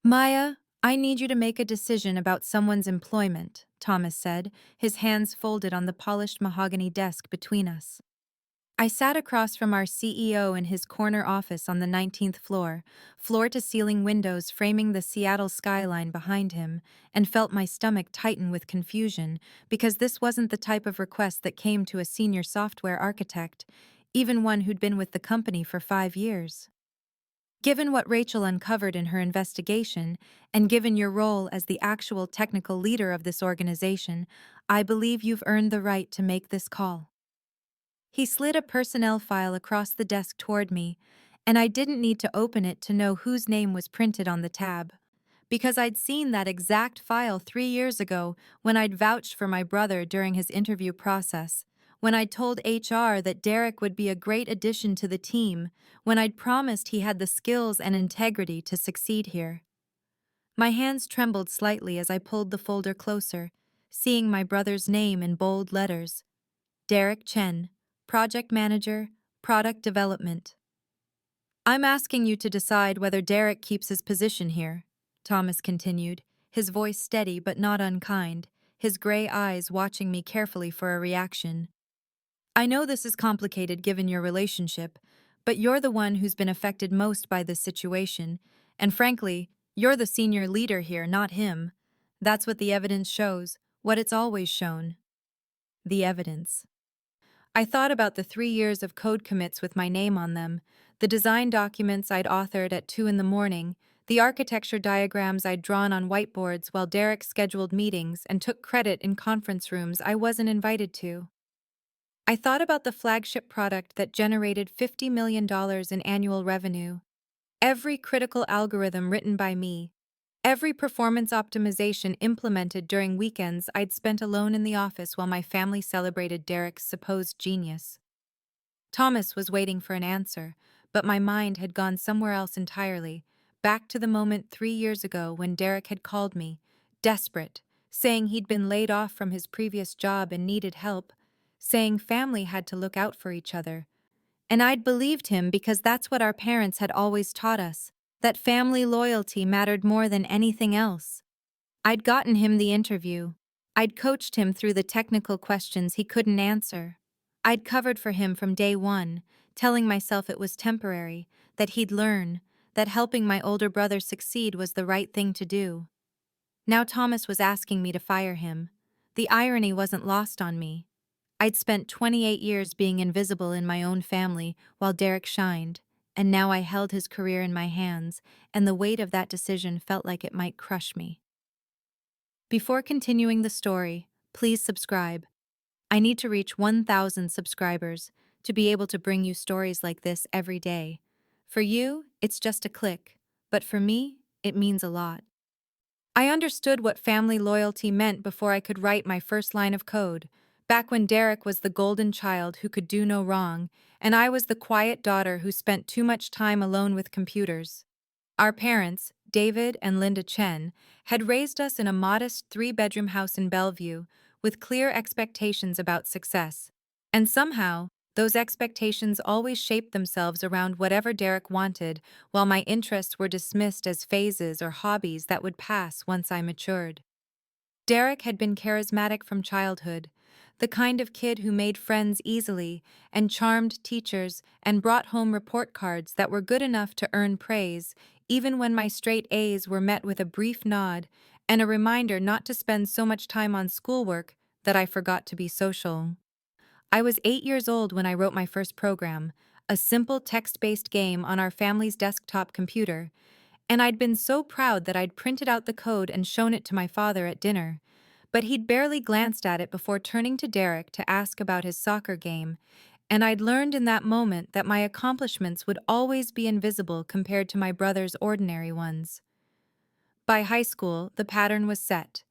Maya, I need you to make a decision about someone's employment, Thomas said, his hands folded on the polished mahogany desk between us. I sat across from our CEO in his corner office on the 19th floor, floor-to-ceiling windows framing the Seattle skyline behind him, and felt my stomach tighten with confusion because this wasn't the type of request that came to a senior software architect, even one who'd been with the company for 5 years. Given what Rachel uncovered in her investigation, and given your role as the actual technical leader of this organization, I believe you've earned the right to make this call. He slid a personnel file across the desk toward me, and I didn't need to open it to know whose name was printed on the tab. Because I'd seen that exact file 3 years ago when I'd vouched for my brother during his interview process, when I'd told HR that Derek would be a great addition to the team, when I'd promised he had the skills and integrity to succeed here. My hands trembled slightly as I pulled the folder closer, seeing my brother's name in bold letters. Derek Chen, Project Manager, Product Development. I'm asking you to decide whether Derek keeps his position here, Thomas continued, his voice steady but not unkind, his gray eyes watching me carefully for a reaction. I know this is complicated given your relationship, but you're the one who's been affected most by this situation, and frankly, you're the senior leader here, not him. That's what the evidence shows, what it's always shown. The evidence. I thought about the 3 years of code commits with my name on them, the design documents I'd authored at 2 in the morning, the architecture diagrams I'd drawn on whiteboards while Derek scheduled meetings and took credit in conference rooms I wasn't invited to. I thought about the flagship product that generated $50 million in annual revenue, every critical algorithm written by me, every performance optimization implemented during weekends I'd spent alone in the office while my family celebrated Derek's supposed genius. Thomas was waiting for an answer, but my mind had gone somewhere else entirely, back to the moment 3 years ago when Derek had called me, desperate, saying he'd been laid off from his previous job and needed help, saying family had to look out for each other. And I'd believed him because that's what our parents had always taught us, that family loyalty mattered more than anything else. I'd gotten him the interview. I'd coached him through the technical questions he couldn't answer. I'd covered for him from day one, telling myself it was temporary, that he'd learn, that helping my older brother succeed was the right thing to do. Now Thomas was asking me to fire him. The irony wasn't lost on me. I'd spent 28 years being invisible in my own family while Derek shined, and now I held his career in my hands, and the weight of that decision felt like it might crush me. Before continuing the story, please subscribe. I need to reach 1,000 subscribers to be able to bring you stories like this every day. For you, it's just a click, but for me, it means a lot. I understood what family loyalty meant before I could write my first line of code, back when Derek was the golden child who could do no wrong, and I was the quiet daughter who spent too much time alone with computers. Our parents, David and Linda Chen, had raised us in a modest 3-bedroom house in Bellevue, with clear expectations about success. And somehow, those expectations always shaped themselves around whatever Derek wanted, while my interests were dismissed as phases or hobbies that would pass once I matured. Derek had been charismatic from childhood, the kind of kid who made friends easily and charmed teachers and brought home report cards that were good enough to earn praise, even when my straight A's were met with a brief nod and a reminder not to spend so much time on schoolwork that I forgot to be social. I was 8 years old when I wrote my first program, a simple text-based game on our family's desktop computer, and I'd been so proud that I'd printed out the code and shown it to my father at dinner. But he'd barely glanced at it before turning to Derek to ask about his soccer game, and I'd learned in that moment that my accomplishments would always be invisible compared to my brother's ordinary ones. By high school, the pattern was set.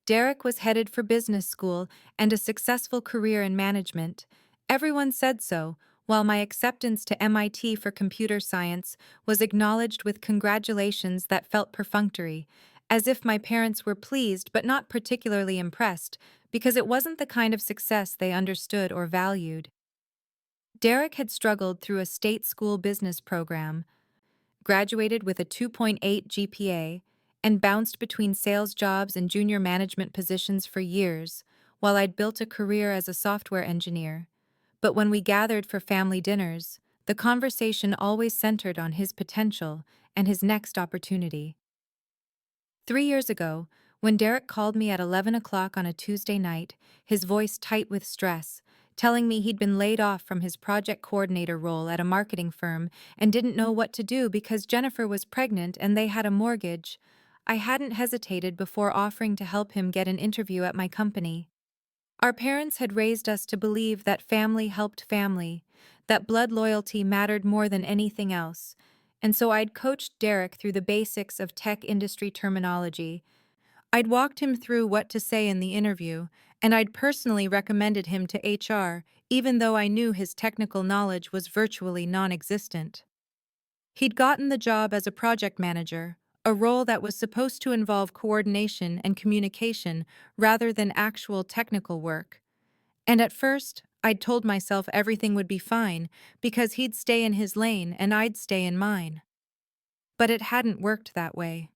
Derek was headed for business school and a successful career in management. Everyone said so, while my acceptance to MIT for computer science was acknowledged with congratulations that felt perfunctory, as if my parents were pleased but not particularly impressed, because it wasn't the kind of success they understood or valued. Derek had struggled through a state school business program, graduated with a 2.8 GPA, and bounced between sales jobs and junior management positions for years, while I'd built a career as a software engineer. But when we gathered for family dinners, the conversation always centered on his potential and his next opportunity. 3 years ago, when Derek called me at 11 o'clock on a Tuesday night, his voice tight with stress, telling me he'd been laid off from his project coordinator role at a marketing firm and didn't know what to do because Jennifer was pregnant and they had a mortgage, I hadn't hesitated before offering to help him get an interview at my company. Our parents had raised us to believe that family helped family, that blood loyalty mattered more than anything else, and so I'd coached Derek through the basics of tech industry terminology. I'd walked him through what to say in the interview, and I'd personally recommended him to HR, even though I knew his technical knowledge was virtually non-existent. He'd gotten the job as a project manager, a role that was supposed to involve coordination and communication rather than actual technical work. And at first, I'd told myself everything would be fine because he'd stay in his lane and I'd stay in mine. But it hadn't worked that way.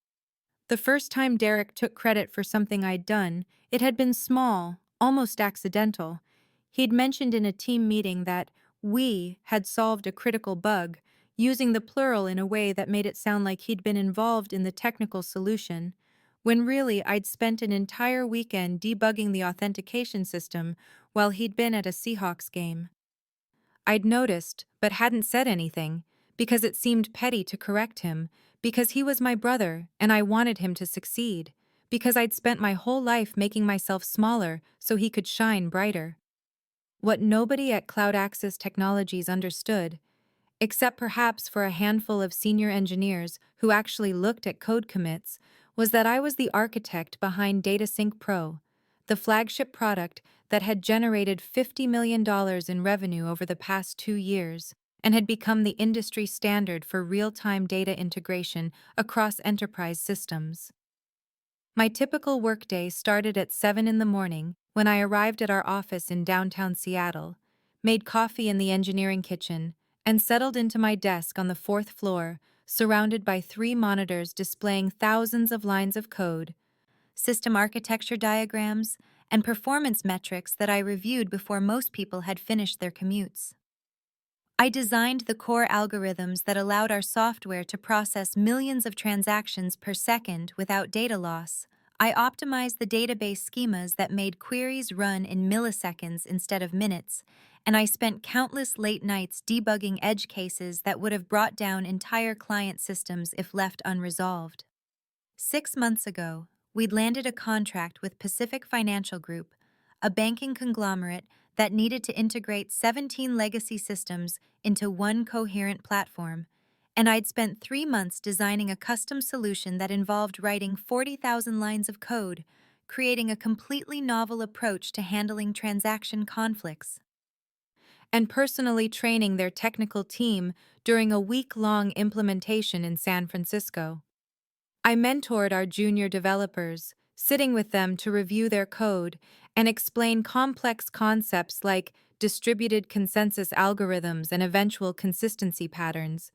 The first time Derek took credit for something I'd done, it had been small, almost accidental. He'd mentioned in a team meeting that we had solved a critical bug, using the plural in a way that made it sound like he'd been involved in the technical solution, when really I'd spent an entire weekend debugging the authentication system while he'd been at a Seahawks game. I'd noticed, but hadn't said anything, because it seemed petty to correct him, because he was my brother and I wanted him to succeed, because I'd spent my whole life making myself smaller so he could shine brighter. What nobody at Cloud Access Technologies understood, except perhaps for a handful of senior engineers who actually looked at code commits, was that I was the architect behind DataSync Pro, the flagship product that had generated $50 million in revenue over the past 2 years and had become the industry standard for real-time data integration across enterprise systems. My typical workday started at 7 in the morning when I arrived at our office in downtown Seattle, made coffee in the engineering kitchen, and settled into my desk on the 4th floor, surrounded by 3 monitors displaying thousands of lines of code, system architecture diagrams, and performance metrics that I reviewed before most people had finished their commutes. I designed the core algorithms that allowed our software to process millions of transactions per second without data loss. I optimized the database schemas that made queries run in milliseconds instead of minutes, and I spent countless late nights debugging edge cases that would have brought down entire client systems if left unresolved. 6 months ago, we'd landed a contract with Pacific Financial Group, a banking conglomerate that needed to integrate 17 legacy systems into one coherent platform, and I'd spent 3 months designing a custom solution that involved writing 40,000 lines of code, creating a completely novel approach to handling transaction conflicts, and personally training their technical team during a week-long implementation in San Francisco. I mentored our junior developers, sitting with them to review their code and explain complex concepts like distributed consensus algorithms and eventual consistency patterns,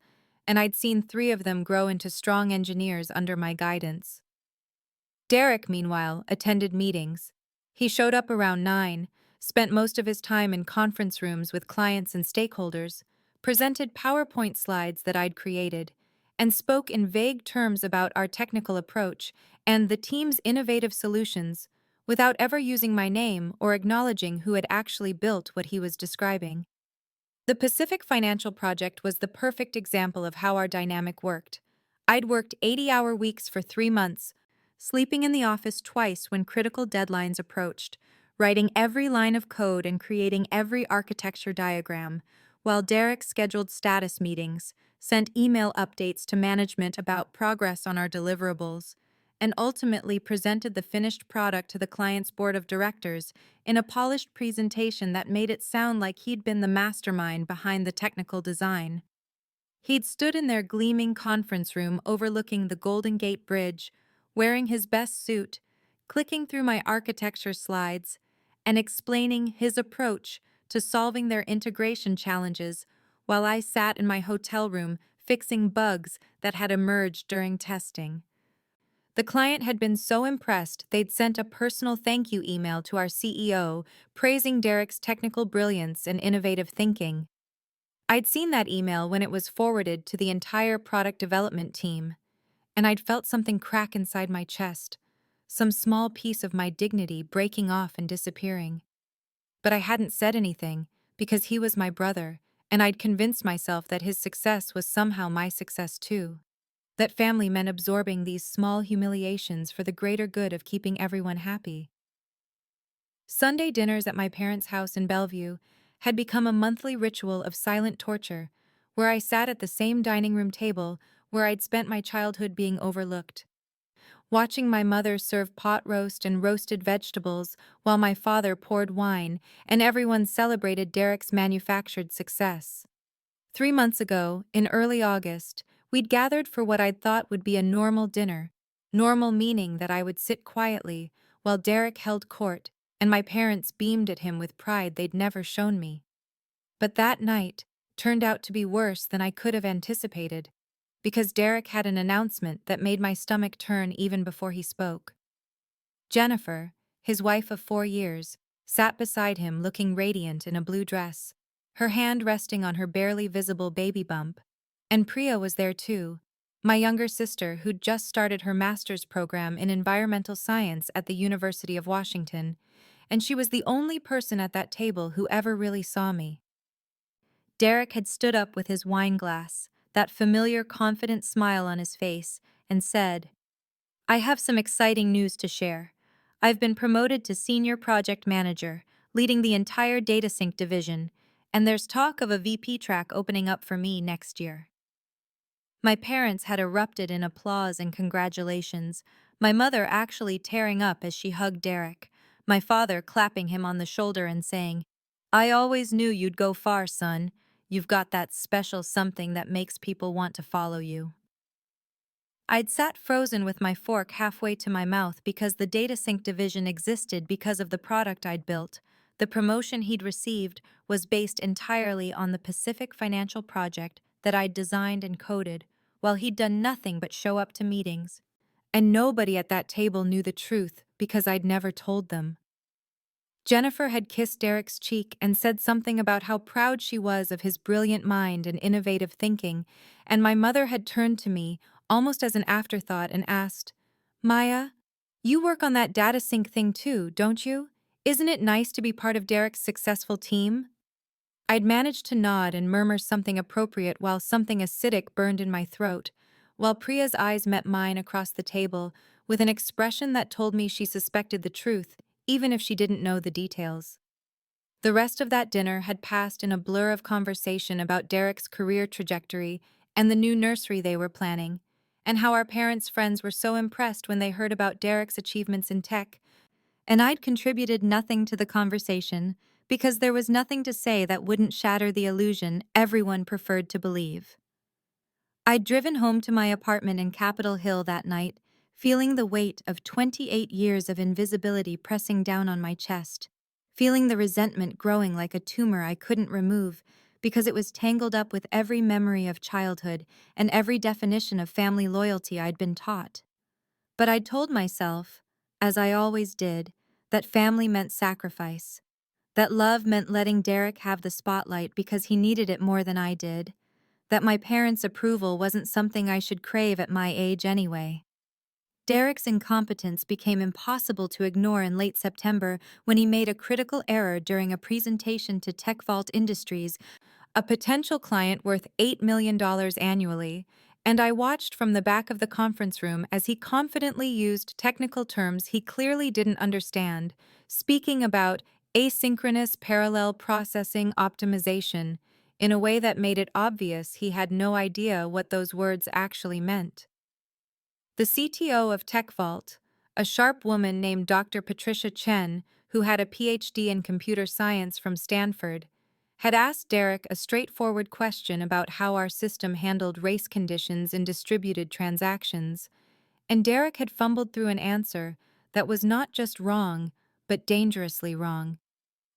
and I'd seen 3 of them grow into strong engineers under my guidance. Derek, meanwhile, attended meetings. He showed up around 9, spent most of his time in conference rooms with clients and stakeholders, presented PowerPoint slides that I'd created, and spoke in vague terms about our technical approach and the team's innovative solutions without ever using my name or acknowledging who had actually built what he was describing. The Pacific Financial Project was the perfect example of how our dynamic worked. I'd worked 80-hour weeks for 3 months, sleeping in the office twice when critical deadlines approached, writing every line of code and creating every architecture diagram, while Derek scheduled status meetings, sent email updates to management about progress on our deliverables, and ultimately presented the finished product to the client's board of directors in a polished presentation that made it sound like he'd been the mastermind behind the technical design. He'd stood in their gleaming conference room overlooking the Golden Gate Bridge, wearing his best suit, clicking through my architecture slides, and explaining his approach to solving their integration challenges while I sat in my hotel room fixing bugs that had emerged during testing. The client had been so impressed they'd sent a personal thank you email to our CEO, praising Derek's technical brilliance and innovative thinking. I'd seen that email when it was forwarded to the entire product development team, and I'd felt something crack inside my chest, some small piece of my dignity breaking off and disappearing. But I hadn't said anything, because he was my brother, and I'd convinced myself that his success was somehow my success too. That family meant absorbing these small humiliations for the greater good of keeping everyone happy. Sunday dinners at my parents' house in Bellevue had become a monthly ritual of silent torture, where I sat at the same dining room table where I'd spent my childhood being overlooked, watching my mother serve pot roast and roasted vegetables while my father poured wine, and everyone celebrated Derek's manufactured success. 3 months ago, in early August, we'd gathered for what I'd thought would be a normal dinner, normal meaning that I would sit quietly while Derek held court, and my parents beamed at him with pride they'd never shown me. But that night turned out to be worse than I could have anticipated, because Derek had an announcement that made my stomach turn even before he spoke. Jennifer, his wife of 4 years, sat beside him looking radiant in a blue dress, her hand resting on her barely visible baby bump. And Priya was there too, my younger sister who'd just started her master's program in environmental science at the University of Washington, and she was the only person at that table who ever really saw me. Derek had stood up with his wine glass, that familiar confident smile on his face, and said, "I have some exciting news to share. I've been promoted to senior project manager, leading the entire DataSync division, and there's talk of a VP track opening up for me next year." My parents had erupted in applause and congratulations, my mother actually tearing up as she hugged Derek, my father clapping him on the shoulder and saying, "I always knew you'd go far, son. You've got that special something that makes people want to follow you." I'd sat frozen with my fork halfway to my mouth because the DataSync division existed because of the product I'd built. The promotion he'd received was based entirely on the Pacific Financial project that I'd designed and coded, while he'd done nothing but show up to meetings. And nobody at that table knew the truth because I'd never told them. Jennifer had kissed Derek's cheek and said something about how proud she was of his brilliant mind and innovative thinking, and my mother had turned to me, almost as an afterthought, and asked, "Maya, you work on that data sync thing too, don't you? Isn't it nice to be part of Derek's successful team?" I'd managed to nod and murmur something appropriate while something acidic burned in my throat, while Priya's eyes met mine across the table with an expression that told me she suspected the truth, even if she didn't know the details. The rest of that dinner had passed in a blur of conversation about Derek's career trajectory and the new nursery they were planning, and how our parents' friends were so impressed when they heard about Derek's achievements in tech, and I'd contributed nothing to the conversation because there was nothing to say that wouldn't shatter the illusion everyone preferred to believe. I'd driven home to my apartment in Capitol Hill that night, feeling the weight of 28 years of invisibility pressing down on my chest, feeling the resentment growing like a tumor I couldn't remove because it was tangled up with every memory of childhood and every definition of family loyalty I'd been taught. But I'd told myself, as I always did, that family meant sacrifice, that love meant letting Derek have the spotlight because he needed it more than I did, that my parents' approval wasn't something I should crave at my age anyway. Derek's incompetence became impossible to ignore in late September when he made a critical error during a presentation to TechVault Industries, a potential client worth $8 million annually, and I watched from the back of the conference room as he confidently used technical terms he clearly didn't understand, speaking about asynchronous parallel processing optimization in a way that made it obvious he had no idea what those words actually meant. The CTO of TechVault, a sharp woman named Dr. Patricia Chen, who had a PhD in computer science from Stanford, had asked Derek a straightforward question about how our system handled race conditions in distributed transactions, and Derek had fumbled through an answer that was not just wrong, but dangerously wrong,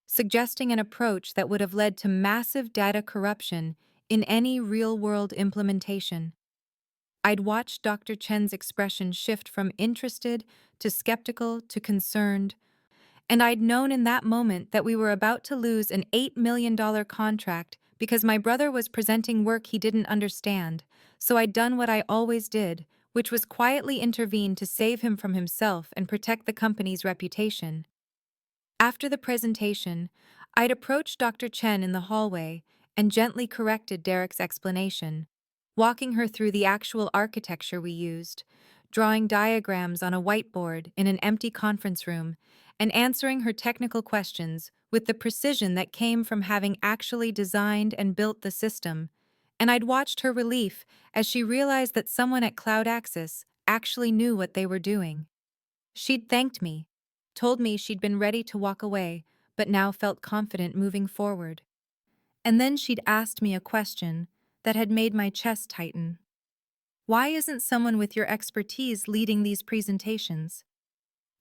suggesting an approach that would have led to massive data corruption in any real-world implementation. I'd watched Dr. Chen's expression shift from interested to skeptical to concerned, and I'd known in that moment that we were about to lose an $8 million contract because my brother was presenting work he didn't understand, so I'd done what I always did, which was quietly intervene to save him from himself and protect the company's reputation. After the presentation, I'd approached Dr. Chen in the hallway and gently corrected Derek's explanation, walking her through the actual architecture we used, drawing diagrams on a whiteboard in an empty conference room, and answering her technical questions with the precision that came from having actually designed and built the system. And I'd watched her relief as she realized that someone at Cloud Access actually knew what they were doing. She'd thanked me, told me she'd been ready to walk away, but now felt confident moving forward. And then she'd asked me a question that had made my chest tighten. Why isn't someone with your expertise leading these presentations?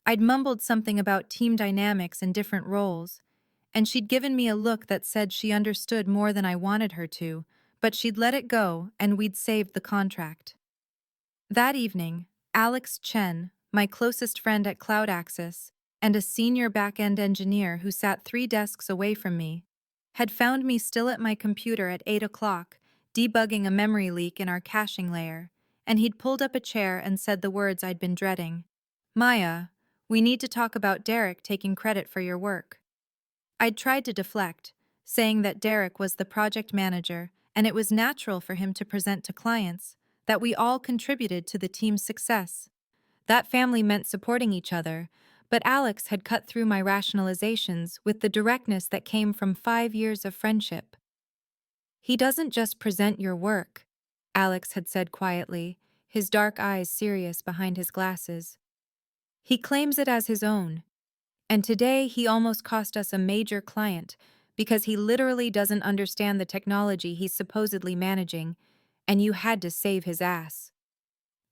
I'd mumbled something about team dynamics and different roles, and she'd given me a look that said she understood more than I wanted her to, but she'd let it go and we'd saved the contract. That evening, Chen, my closest friend at Cloud Access, and a senior back-end engineer who sat 3 desks away from me, had found me still at my computer at 8 o'clock, debugging a memory leak in our caching layer, and he'd pulled up a chair and said the words I'd been dreading. Maya, we need to talk about Derek taking credit for your work. I'd tried to deflect, saying that Derek was the project manager and it was natural for him to present to clients, that we all contributed to the team's success. That family meant supporting each other, but Alex had cut through my rationalizations with the directness that came from 5 years of friendship. He doesn't just present your work, Alex had said quietly, his dark eyes serious behind his glasses. He claims it as his own. And today he almost cost us a major client because he literally doesn't understand the technology he's supposedly managing, and you had to save his ass.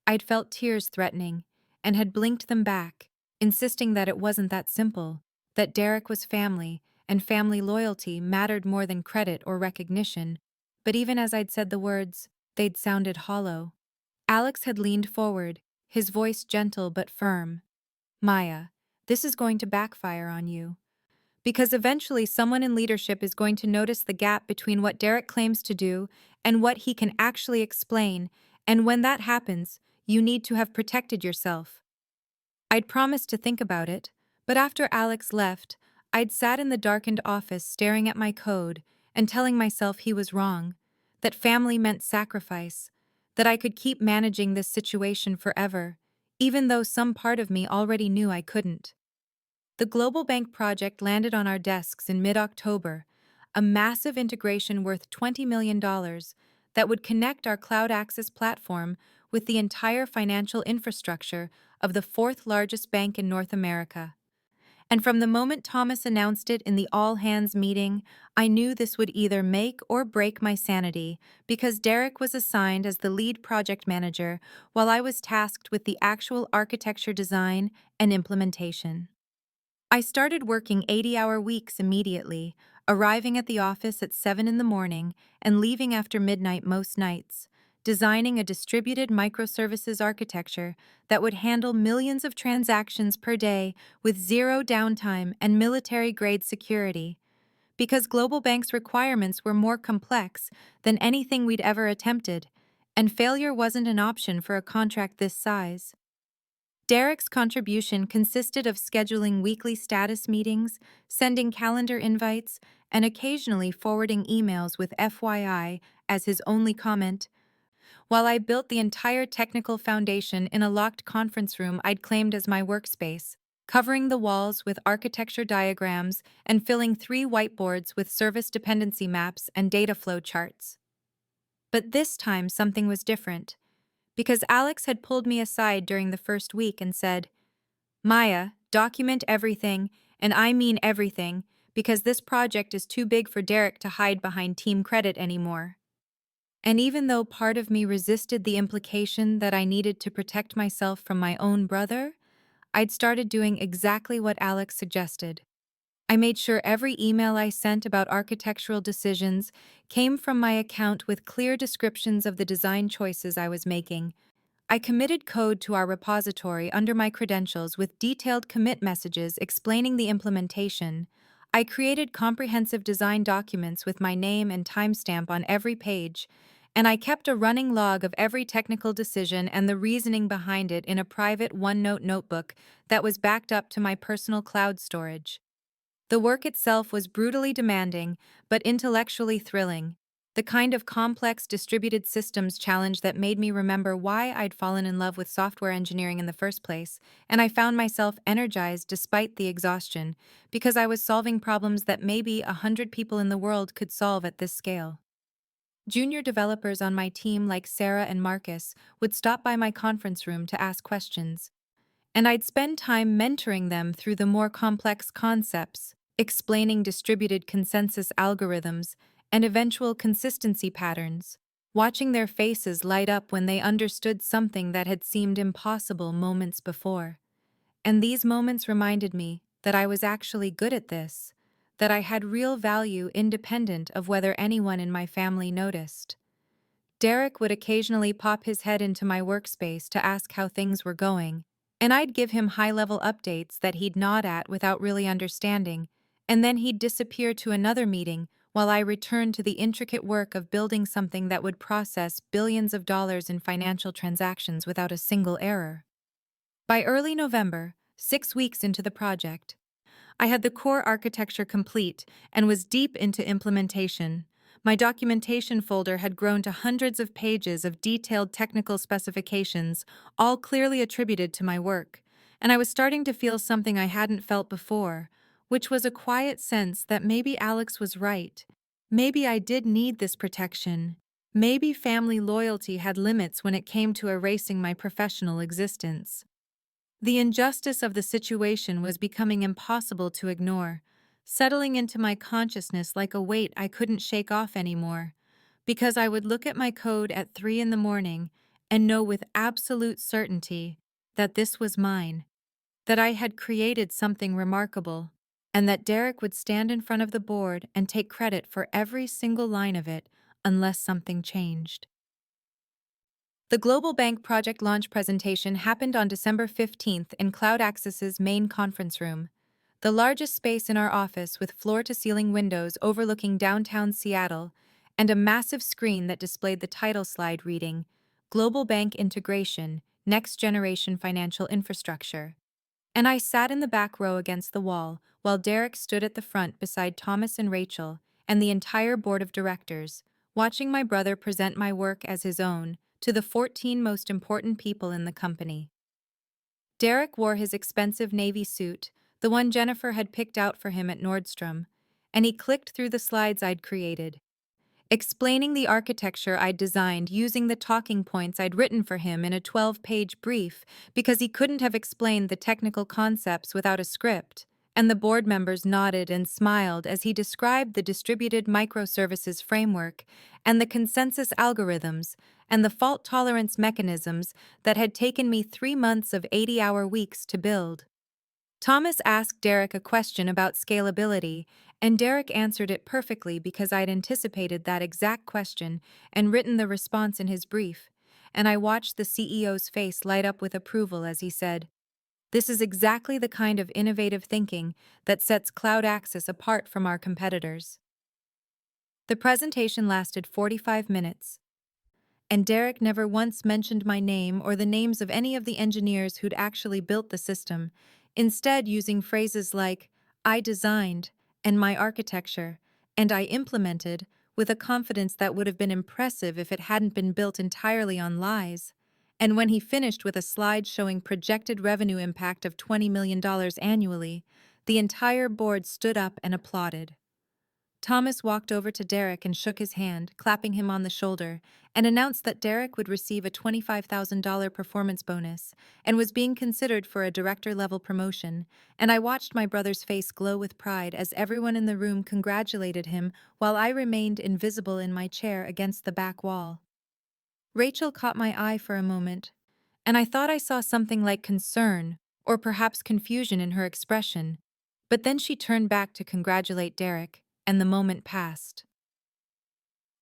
I'd felt tears threatening and had blinked them back, insisting that it wasn't that simple, that Derek was family and family loyalty mattered more than credit or recognition. But even as I'd said the words, they'd sounded hollow. Alex had leaned forward, his voice gentle but firm. Maya, this is going to backfire on you. Because eventually someone in leadership is going to notice the gap between what Derek claims to do and what he can actually explain, and when that happens, you need to have protected yourself. I'd promised to think about it, but after Alex left, I'd sat in the darkened office staring at my code and telling myself he was wrong, that family meant sacrifice, that I could keep managing this situation forever, even though some part of me already knew I couldn't. The Global Bank project landed on our desks in mid-October, a massive integration worth $20 million that would connect our cloud access platform with the entire financial infrastructure of the fourth-largest bank in North America. And from the moment Thomas announced it in the all-hands meeting, I knew this would either make or break my sanity, because Derek was assigned as the lead project manager while I was tasked with the actual architecture design and implementation. I started working 80-hour weeks immediately, arriving at the office at 7 in the morning and leaving after midnight most nights, designing a distributed microservices architecture that would handle millions of transactions per day with zero downtime and military-grade security. Because Global Bank's requirements were more complex than anything we'd ever attempted, and failure wasn't an option for a contract this size. Derek's contribution consisted of scheduling weekly status meetings, sending calendar invites, and occasionally forwarding emails with FYI as his only comment, while I built the entire technical foundation in a locked conference room I'd claimed as my workspace, covering the walls with architecture diagrams and filling 3 whiteboards with service dependency maps and data flow charts. But this time something was different, because Alex had pulled me aside during the first week and said, Maya, document everything, and I mean everything, because this project is too big for Derek to hide behind team credit anymore. And even though part of me resisted the implication that I needed to protect myself from my own brother, I'd started doing exactly what Alex suggested. I made sure every email I sent about architectural decisions came from my account with clear descriptions of the design choices I was making. I committed code to our repository under my credentials with detailed commit messages explaining the implementation. I created comprehensive design documents with my name and timestamp on every page, and I kept a running log of every technical decision and the reasoning behind it in a private OneNote notebook that was backed up to my personal cloud storage. The work itself was brutally demanding, but intellectually thrilling. The kind of complex distributed systems challenge that made me remember why I'd fallen in love with software engineering in the first place, and I found myself energized despite the exhaustion, because I was solving problems that maybe 100 people in the world could solve at this scale. Junior developers on my team, like Sarah and Marcus, would stop by my conference room to ask questions, and I'd spend time mentoring them through the more complex concepts, explaining distributed consensus algorithms and eventual consistency patterns, watching their faces light up when they understood something that had seemed impossible moments before. And these moments reminded me that I was actually good at this, that I had real value independent of whether anyone in my family noticed. Derek would occasionally pop his head into my workspace to ask how things were going, and I'd give him high-level updates that he'd nod at without really understanding, and then he'd disappear to another meeting while I returned to the intricate work of building something that would process billions of dollars in financial transactions without a single error. By early November, 6 weeks into the project, I had the core architecture complete and was deep into implementation. My documentation folder had grown to hundreds of pages of detailed technical specifications, all clearly attributed to my work, and I was starting to feel something I hadn't felt before, which was a quiet sense that maybe Alex was right. Maybe I did need this protection. Maybe family loyalty had limits when it came to erasing my professional existence. The injustice of the situation was becoming impossible to ignore, settling into my consciousness like a weight I couldn't shake off anymore, because I would look at my code at 3 in the morning and know with absolute certainty that this was mine, that I had created something remarkable, and that Derek would stand in front of the board and take credit for every single line of it unless something changed. The Global Bank project launch presentation happened on December 15th in Cloud Access's main conference room, the largest space in our office with floor-to-ceiling windows overlooking downtown Seattle and a massive screen that displayed the title slide reading, Global Bank Integration, Next Generation Financial Infrastructure. And I sat in the back row against the wall, while Derek stood at the front beside Thomas and Rachel and the entire board of directors, watching my brother present my work as his own to the 14 most important people in the company. Derek wore his expensive navy suit, the one Jennifer had picked out for him at Nordstrom, and he clicked through the slides I'd created, explaining the architecture I'd designed using the talking points I'd written for him in a 12-page brief because he couldn't have explained the technical concepts without a script, and the board members nodded and smiled as he described the distributed microservices framework and the consensus algorithms and the fault tolerance mechanisms that had taken me 3 months of 80-hour weeks to build. Thomas asked Derek a question about scalability, and Derek answered it perfectly because I'd anticipated that exact question and written the response in his brief, and I watched the CEO's face light up with approval as he said, "This is exactly the kind of innovative thinking that sets Cloud Access apart from our competitors." The presentation lasted 45 minutes, and Derek never once mentioned my name or the names of any of the engineers who'd actually built the system, instead using phrases like, "I designed," and "my architecture," and "I implemented," with a confidence that would have been impressive if it hadn't been built entirely on lies. And when he finished with a slide showing projected revenue impact of $20 million annually, the entire board stood up and applauded. Thomas walked over to Derek and shook his hand, clapping him on the shoulder, and announced that Derek would receive a $25,000 performance bonus and was being considered for a director-level promotion, and I watched my brother's face glow with pride as everyone in the room congratulated him while I remained invisible in my chair against the back wall. Rachel caught my eye for a moment, and I thought I saw something like concern or perhaps confusion in her expression, But then she turned back to congratulate Derek, and the moment passed.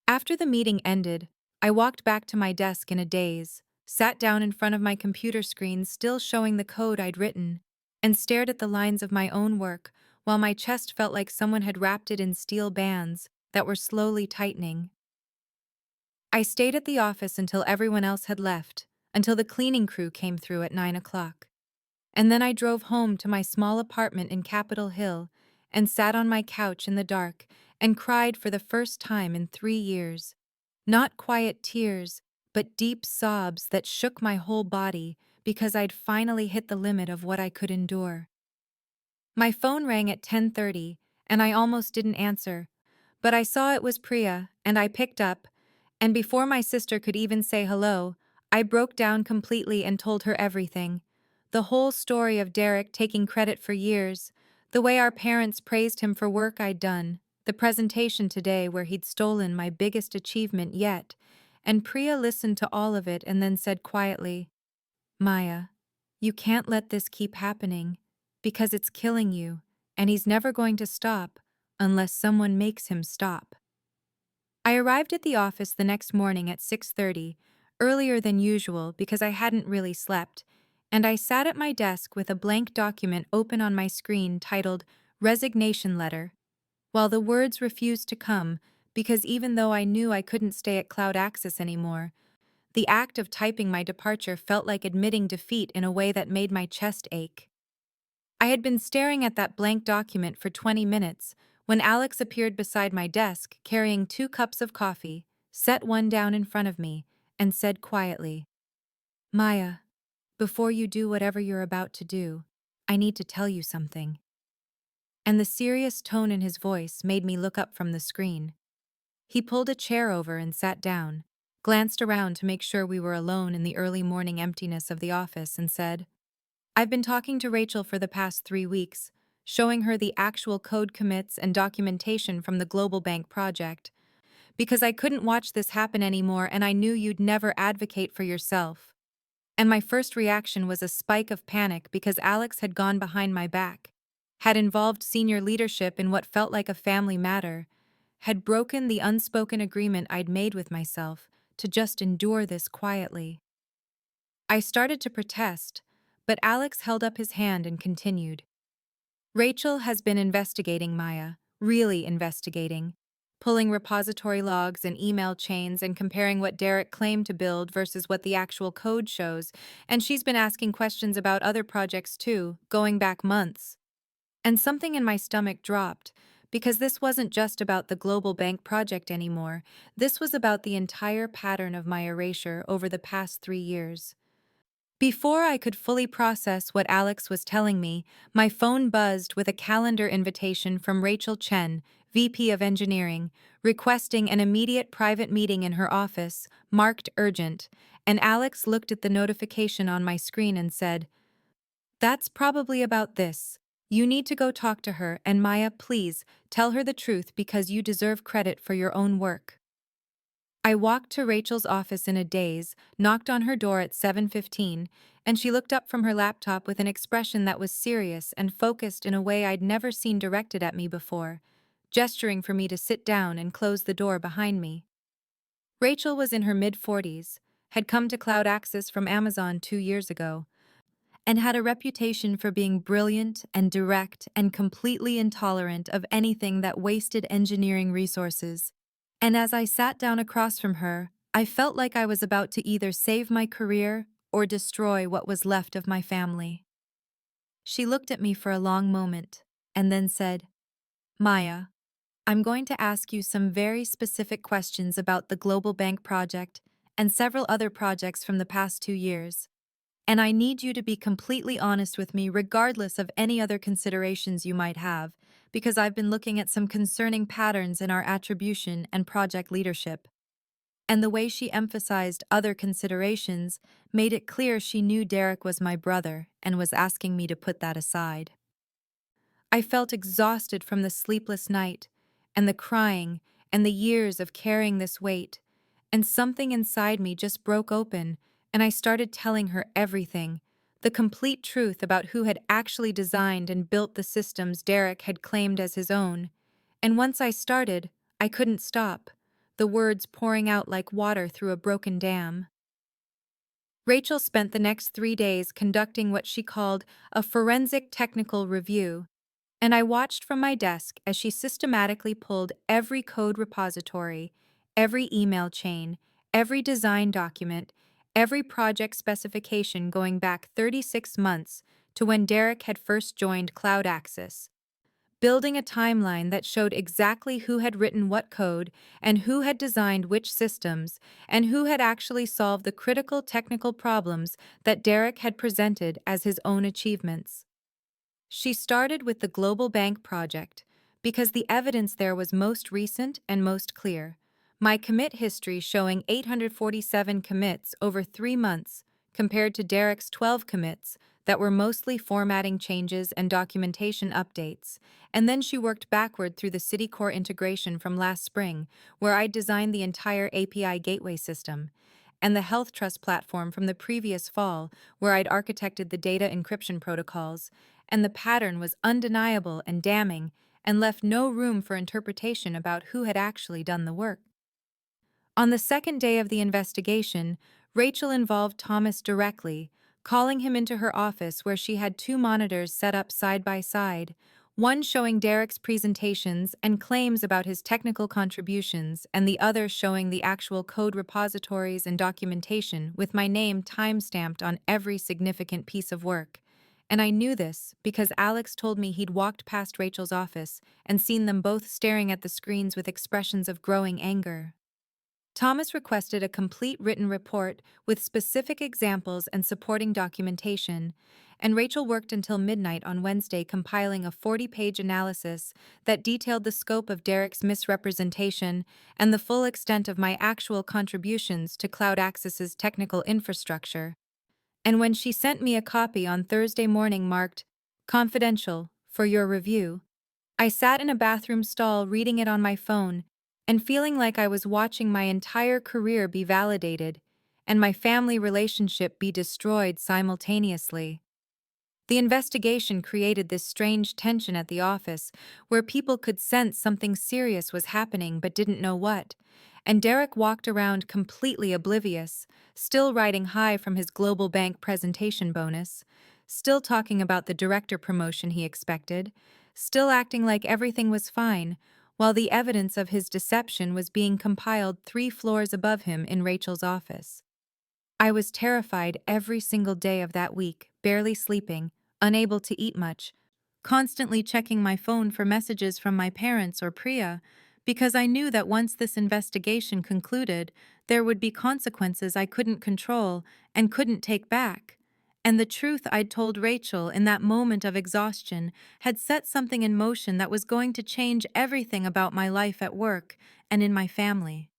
After the meeting ended, I walked back to my desk in a daze, sat down in front of my computer screen still showing the code I'd written, and stared at the lines of my own work while my chest felt like someone had wrapped it in steel bands that were slowly tightening. I stayed at the office until everyone else had left, until the cleaning crew came through at 9 o'clock. And then I drove home to my small apartment in Capitol Hill and sat on my couch in the dark and cried for the first time in 3 years. Not quiet tears, but deep sobs that shook my whole body because I'd finally hit the limit of what I could endure. My phone rang at 10:30, and I almost didn't answer, but I saw it was Priya, and I picked up, and before my sister could even say hello, I broke down completely and told her everything. The whole story of Derek taking credit for years, the way our parents praised him for work I'd done, the presentation today where he'd stolen my biggest achievement yet, and Priya listened to all of it and then said quietly, "Maya, you can't let this keep happening, because it's killing you, and he's never going to stop unless someone makes him stop." I arrived at the office the next morning at 6:30, earlier than usual because I hadn't really slept, and I sat at my desk with a blank document open on my screen titled Resignation Letter, while the words refused to come because even though I knew I couldn't stay at Cloud Access anymore, the act of typing my departure felt like admitting defeat in a way that made my chest ache. I had been staring at that blank document for 20 minutes when Alex appeared beside my desk carrying 2 cups of coffee, set one down in front of me, and said quietly, "Maya, before you do whatever you're about to do, I need to tell you something." And the serious tone in his voice made me look up from the screen. He pulled a chair over and sat down, glanced around to make sure we were alone in the early morning emptiness of the office, and said, "I've been talking to Rachel for the past 3 weeks, showing her the actual code commits and documentation from the Global Bank project, because I couldn't watch this happen anymore and I knew you'd never advocate for yourself." And my first reaction was a spike of panic because Alex had gone behind my back, had involved senior leadership in what felt like a family matter, had broken the unspoken agreement I'd made with myself to just endure this quietly. I started to protest, but Alex held up his hand and continued. "Rachel has been investigating Maya, really investigating, pulling repository logs and email chains and comparing what Derek claimed to build versus what the actual code shows, and she's been asking questions about other projects too, going back months." And something in my stomach dropped, because this wasn't just about the Global Bank project anymore, this was about the entire pattern of my erasure over the past 3 years. Before I could fully process what Alex was telling me, my phone buzzed with a calendar invitation from Rachel Chen, VP of Engineering, requesting an immediate private meeting in her office, marked urgent, and Alex looked at the notification on my screen and said, "That's probably about this. You need to go talk to her, and Maya, please, tell her the truth because you deserve credit for your own work." I walked to Rachel's office in a daze, knocked on her door at 7:15, and she looked up from her laptop with an expression that was serious and focused in a way I'd never seen directed at me before, gesturing for me to sit down and close the door behind me. Rachel was in her mid-40s, had come to Cloud Access from Amazon 2 years ago, and had a reputation for being brilliant and direct and completely intolerant of anything that wasted engineering resources. And as I sat down across from her, I felt like I was about to either save my career or destroy what was left of my family. She looked at me for a long moment, and then said, "Maya, I'm going to ask you some very specific questions about the Global Bank project and several other projects from the past 2 years. And I need you to be completely honest with me regardless of any other considerations you might have, because I've been looking at some concerning patterns in our attribution and project leadership." And the way she emphasized other considerations made it clear she knew Derek was my brother and was asking me to put that aside. I felt exhausted from the sleepless night, and the crying, and the years of carrying this weight, and something inside me just broke open, and I started telling her everything, the complete truth about who had actually designed and built the systems Derek had claimed as his own. And once I started, I couldn't stop, the words pouring out like water through a broken dam. Rachel spent the next 3 days conducting what she called a forensic technical review, and I watched from my desk as she systematically pulled every code repository, every email chain, every design document, every project specification going back 36 months to when Derek had first joined Cloud Access, building a timeline that showed exactly who had written what code and who had designed which systems and who had actually solved the critical technical problems that Derek had presented as his own achievements. She started with the Global Bank project because the evidence there was most recent and most clear. My commit history showing 847 commits over 3 months compared to Derek's 12 commits that were mostly formatting changes and documentation updates. And then she worked backward through the City Core integration from last spring, where I designed the entire API gateway system, and the Health Trust platform from the previous fall, where I'd architected the data encryption protocols, and the pattern was undeniable and damning and left no room for interpretation about who had actually done the work. On the second day of the investigation, Rachel involved Thomas directly, calling him into her office where she had 2 monitors set up side by side, one showing Derek's presentations and claims about his technical contributions, and the other showing the actual code repositories and documentation with my name time-stamped on every significant piece of work. And I knew this because Alex told me he'd walked past Rachel's office and seen them both staring at the screens with expressions of growing anger. Thomas requested a complete written report with specific examples and supporting documentation, and Rachel worked until midnight on Wednesday compiling a 40-page analysis that detailed the scope of Derek's misrepresentation and the full extent of my actual contributions to Cloud Access's technical infrastructure. And when she sent me a copy on Thursday morning marked "Confidential" for your review, I sat in a bathroom stall reading it on my phone and feeling like I was watching my entire career be validated and my family relationship be destroyed simultaneously. The investigation created this strange tension at the office where people could sense something serious was happening but didn't know what, and Derek walked around completely oblivious, still riding high from his global bank presentation bonus, still talking about the director promotion he expected, still acting like everything was fine, while the evidence of his deception was being compiled 3 floors above him in Rachel's office. I was terrified every single day of that week, barely sleeping, unable to eat much, constantly checking my phone for messages from my parents or Priya, because I knew that once this investigation concluded, there would be consequences I couldn't control and couldn't take back. And the truth I'd told Rachel in that moment of exhaustion had set something in motion that was going to change everything about my life at work and in my family.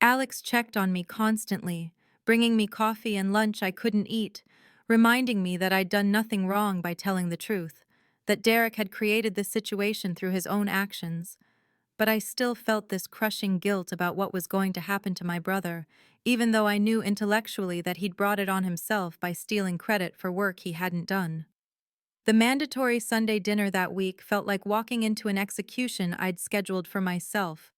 Alex checked on me constantly, bringing me coffee and lunch I couldn't eat, reminding me that I'd done nothing wrong by telling the truth, that Derek had created this situation through his own actions. But I still felt this crushing guilt about what was going to happen to my brother, even though I knew intellectually that he'd brought it on himself by stealing credit for work he hadn't done. The mandatory Sunday dinner that week felt like walking into an execution I'd scheduled for myself,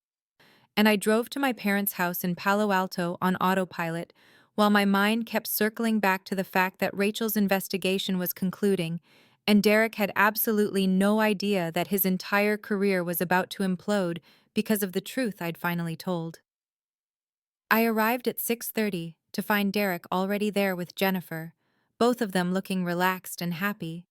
and I drove to my parents' house in Palo Alto on autopilot, while my mind kept circling back to the fact that Rachel's investigation was concluding, and Derek had absolutely no idea that his entire career was about to implode because of the truth I'd finally told. I arrived at 6:30 to find Derek already there with Jennifer, both of them looking relaxed and happy.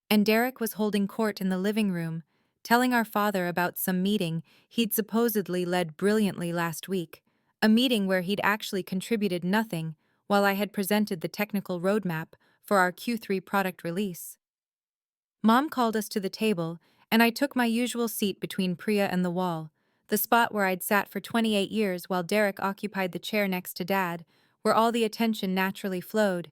And Derek was holding court in the living room, telling our father about some meeting he'd supposedly led brilliantly last week, a meeting where he'd actually contributed nothing while I had presented the technical roadmap for our Q3 product release. Mom called us to the table, and I took my usual seat between Priya and the wall, the spot where I'd sat for 28 years while Derek occupied the chair next to Dad, where all the attention naturally flowed.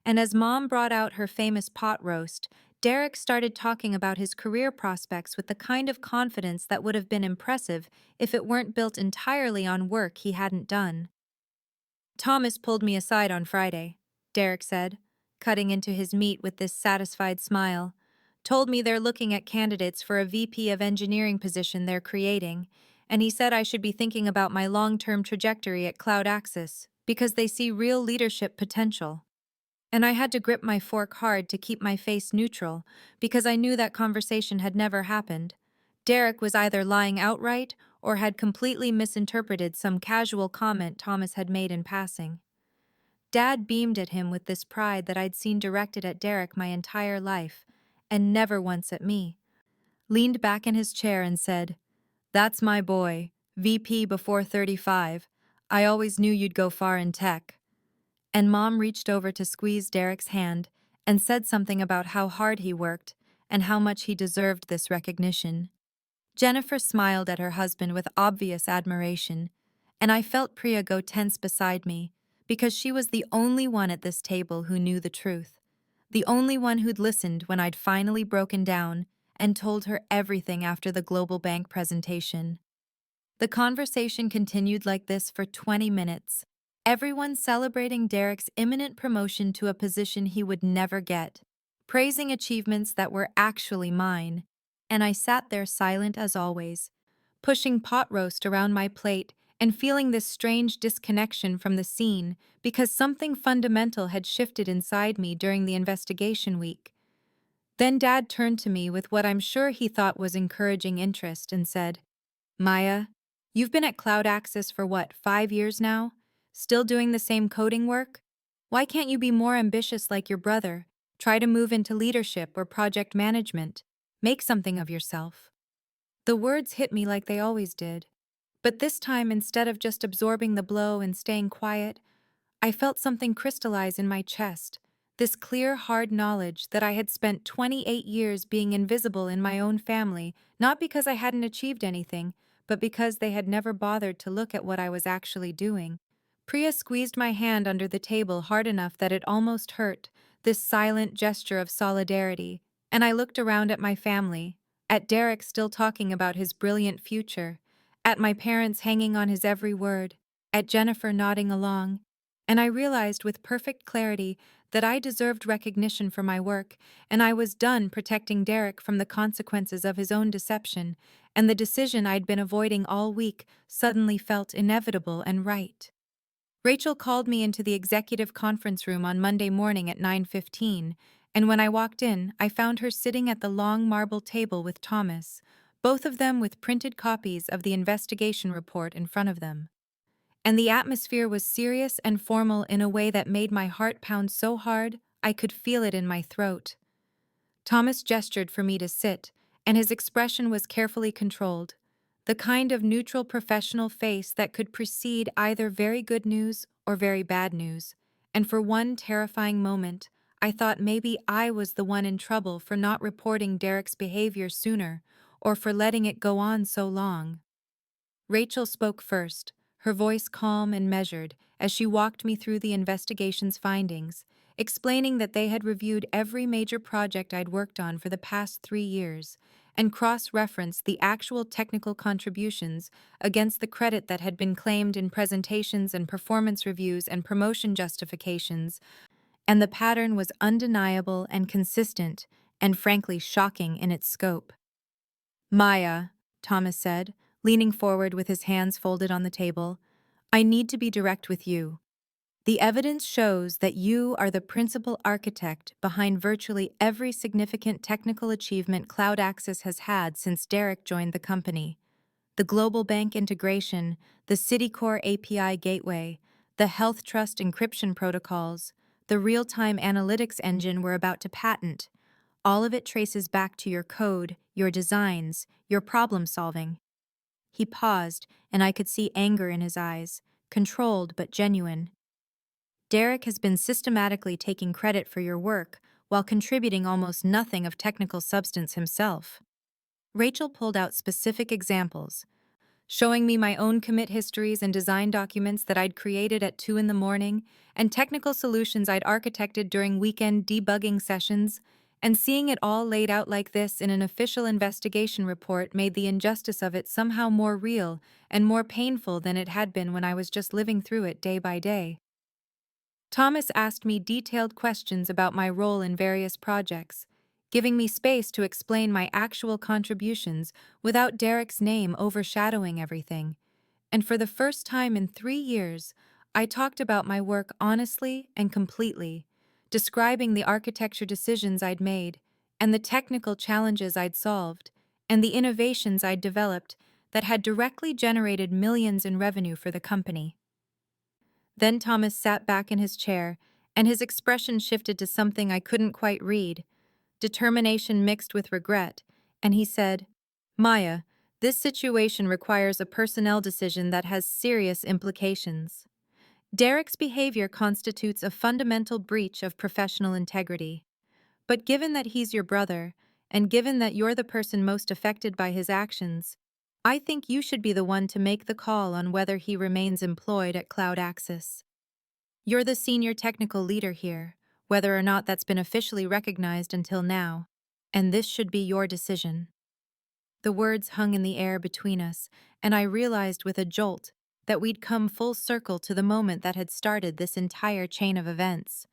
And as Mom brought out her famous pot roast, Derek started talking about his career prospects with the kind of confidence that would have been impressive if it weren't built entirely on work he hadn't done. "Thomas pulled me aside on Friday," Derek said, cutting into his meat with this satisfied smile. Told me they're looking at candidates for a VP of engineering position they're creating, and he said I should be thinking about my long-term trajectory at Cloud Axis because they see real leadership potential. And I had to grip my fork hard to keep my face neutral because I knew that conversation had never happened. Derek was either lying outright or had completely misinterpreted some casual comment Thomas had made in passing. Dad beamed at him with this pride that I'd seen directed at Derek my entire life, and never once at me. Leaned back in his chair and said, "That's my boy, VP before 35. I always knew you'd go far in tech." And Mom reached over to squeeze Derek's hand and said something about how hard he worked and how much he deserved this recognition. Jennifer smiled at her husband with obvious admiration, and I felt Priya go tense beside me because she was the only one at this table who knew the truth, the only one who'd listened when I'd finally broken down and told her everything after the Global Bank presentation. The conversation continued like this for 20 minutes, everyone celebrating Derek's imminent promotion to a position he would never get, praising achievements that were actually mine, and I sat there silent as always, pushing pot roast around my plate and feeling this strange disconnection from the scene because something fundamental had shifted inside me during the investigation week. Then Dad turned to me with what I'm sure he thought was encouraging interest and said, "Maya, you've been at Cloud Axis for what, 5 years now? Still doing the same coding work? Why can't you be more ambitious like your brother? Try to move into leadership or project management. Make something of yourself." The words hit me like they always did. But this time, instead of just absorbing the blow and staying quiet, I felt something crystallize in my chest, this clear, hard knowledge that I had spent 28 years being invisible in my own family, not because I hadn't achieved anything, but because they had never bothered to look at what I was actually doing. Priya squeezed my hand under the table hard enough that it almost hurt, this silent gesture of solidarity, and I looked around at my family, at Derek still talking about his brilliant future, at my parents hanging on his every word, at Jennifer nodding along, and I realized with perfect clarity that I deserved recognition for my work, and I was done protecting Derek from the consequences of his own deception, and the decision I'd been avoiding all week suddenly felt inevitable and right. Rachel called me into the executive conference room on Monday morning at 9:15, and when I walked in, I found her sitting at the long marble table with Thomas, both of them with printed copies of the investigation report in front of them. And the atmosphere was serious and formal in a way that made my heart pound so hard I could feel it in my throat. Thomas gestured for me to sit, and his expression was carefully controlled, the kind of neutral professional face that could precede either very good news or very bad news. And for one terrifying moment, I thought maybe I was the one in trouble for not reporting Derek's behavior sooner, or for letting it go on so long. Rachel spoke first, her voice calm and measured as she walked me through the investigation's findings, explaining that they had reviewed every major project I'd worked on for the past 3 years and cross-referenced the actual technical contributions against the credit that had been claimed in presentations and performance reviews and promotion justifications, and the pattern was undeniable and consistent and frankly shocking in its scope. "Maya," Thomas said, leaning forward with his hands folded on the table, "I need to be direct with you. The evidence shows that you are the principal architect behind virtually every significant technical achievement Cloud Axis has had since Derek joined the company. The Global Bank integration, the Citicore API gateway, the Health Trust encryption protocols, the real-time analytics engine we're about to patent. All of it traces back to your code, your designs, your problem-solving." He paused, and I could see anger in his eyes, controlled but genuine. "Derek has been systematically taking credit for your work while contributing almost nothing of technical substance himself." Rachel pulled out specific examples, showing me my own commit histories and design documents that I'd created at 2 in the morning, and technical solutions I'd architected during weekend debugging sessions, and seeing it all laid out like this in an official investigation report made the injustice of it somehow more real and more painful than it had been when I was just living through it day by day. Thomas asked me detailed questions about my role in various projects, giving me space to explain my actual contributions without Derek's name overshadowing everything. And for the first time in 3 years, I talked about my work honestly and completely, describing the architecture decisions I'd made, and the technical challenges I'd solved, and the innovations I'd developed that had directly generated millions in revenue for the company. Then Thomas sat back in his chair, and his expression shifted to something I couldn't quite read, determination mixed with regret, and he said, "Maya, this situation requires a personnel decision that has serious implications. Derek's behavior constitutes a fundamental breach of professional integrity. But given that he's your brother, and given that you're the person most affected by his actions, I think you should be the one to make the call on whether he remains employed at Cloud Axis. You're the senior technical leader here, whether or not that's been officially recognized until now, and this should be your decision." The words hung in the air between us, and I realized with a jolt that we'd come full circle to the moment that had started this entire chain of events.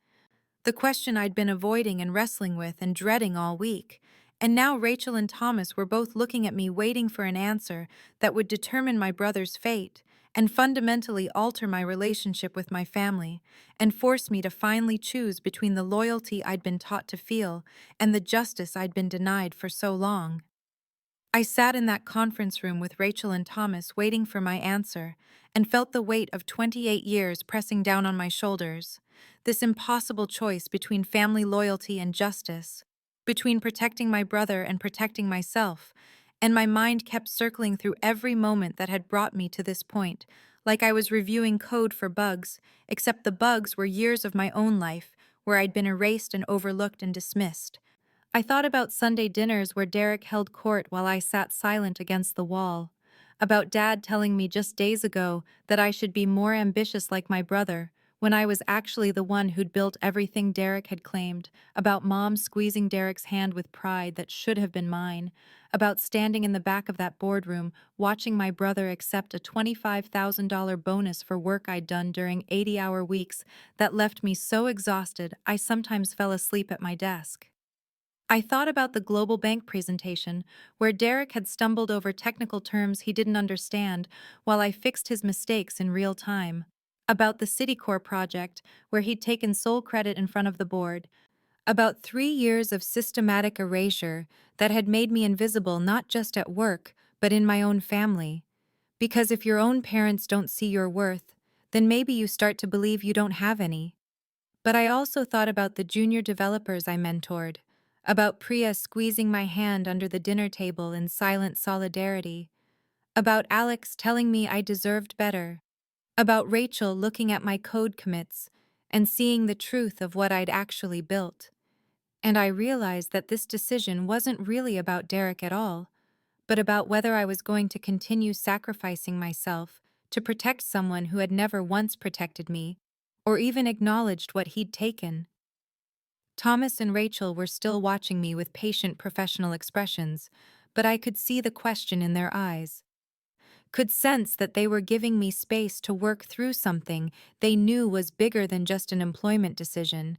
The question I'd been avoiding and wrestling with and dreading all week, and now Rachel and Thomas were both looking at me waiting for an answer that would determine my brother's fate and fundamentally alter my relationship with my family and force me to finally choose between the loyalty I'd been taught to feel and the justice I'd been denied for so long. I sat in that conference room with Rachel and Thomas waiting for my answer and felt the weight of 28 years pressing down on my shoulders. This impossible choice between family loyalty and justice, between protecting my brother and protecting myself, and my mind kept circling through every moment that had brought me to this point, like I was reviewing code for bugs, except the bugs were years of my own life where I'd been erased and overlooked and dismissed. I thought about Sunday dinners where Derek held court while I sat silent against the wall, about Dad telling me just days ago that I should be more ambitious like my brother, when I was actually the one who'd built everything Derek had claimed, about Mom squeezing Derek's hand with pride that should have been mine, about standing in the back of that boardroom watching my brother accept a $25,000 bonus for work I'd done during 80-hour weeks that left me so exhausted I sometimes fell asleep at my desk. I thought about the global bank presentation, where Derek had stumbled over technical terms he didn't understand while I fixed his mistakes in real time. About the Citicorp project, where he'd taken sole credit in front of the board. About 3 years of systematic erasure that had made me invisible not just at work, but in my own family. Because if your own parents don't see your worth, then maybe you start to believe you don't have any. But I also thought about the junior developers I mentored, about Priya squeezing my hand under the dinner table in silent solidarity, about Alex telling me I deserved better, about Rachel looking at my code commits and seeing the truth of what I'd actually built. And I realized that this decision wasn't really about Derek at all, but about whether I was going to continue sacrificing myself to protect someone who had never once protected me, or even acknowledged what he'd taken. Thomas and Rachel were still watching me with patient professional expressions, but I could see the question in their eyes, could sense that they were giving me space to work through something they knew was bigger than just an employment decision,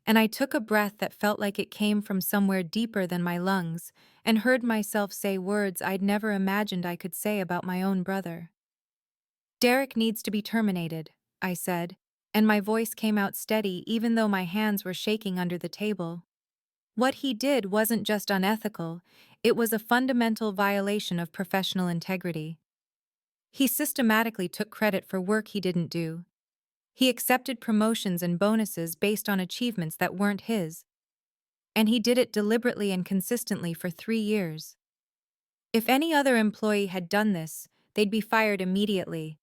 and I took a breath that felt like it came from somewhere deeper than my lungs, and heard myself say words I'd never imagined I could say about my own brother. "Derek needs to be terminated," I said, and my voice came out steady even though my hands were shaking under the table. What he did wasn't just unethical, it was a fundamental violation of professional integrity. He systematically took credit for work he didn't do. He accepted promotions and bonuses based on achievements that weren't his. And he did it deliberately and consistently for 3 years. If any other employee had done this, they'd be fired immediately.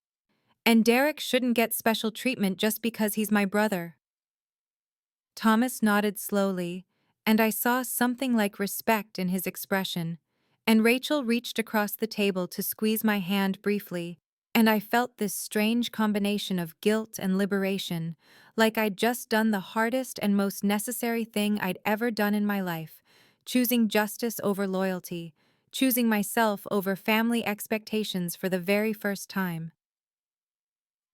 And Derek shouldn't get special treatment just because he's my brother. Thomas nodded slowly, and I saw something like respect in his expression, and Rachel reached across the table to squeeze my hand briefly, and I felt this strange combination of guilt and liberation, like I'd just done the hardest and most necessary thing I'd ever done in my life, choosing justice over loyalty, choosing myself over family expectations for the very first time.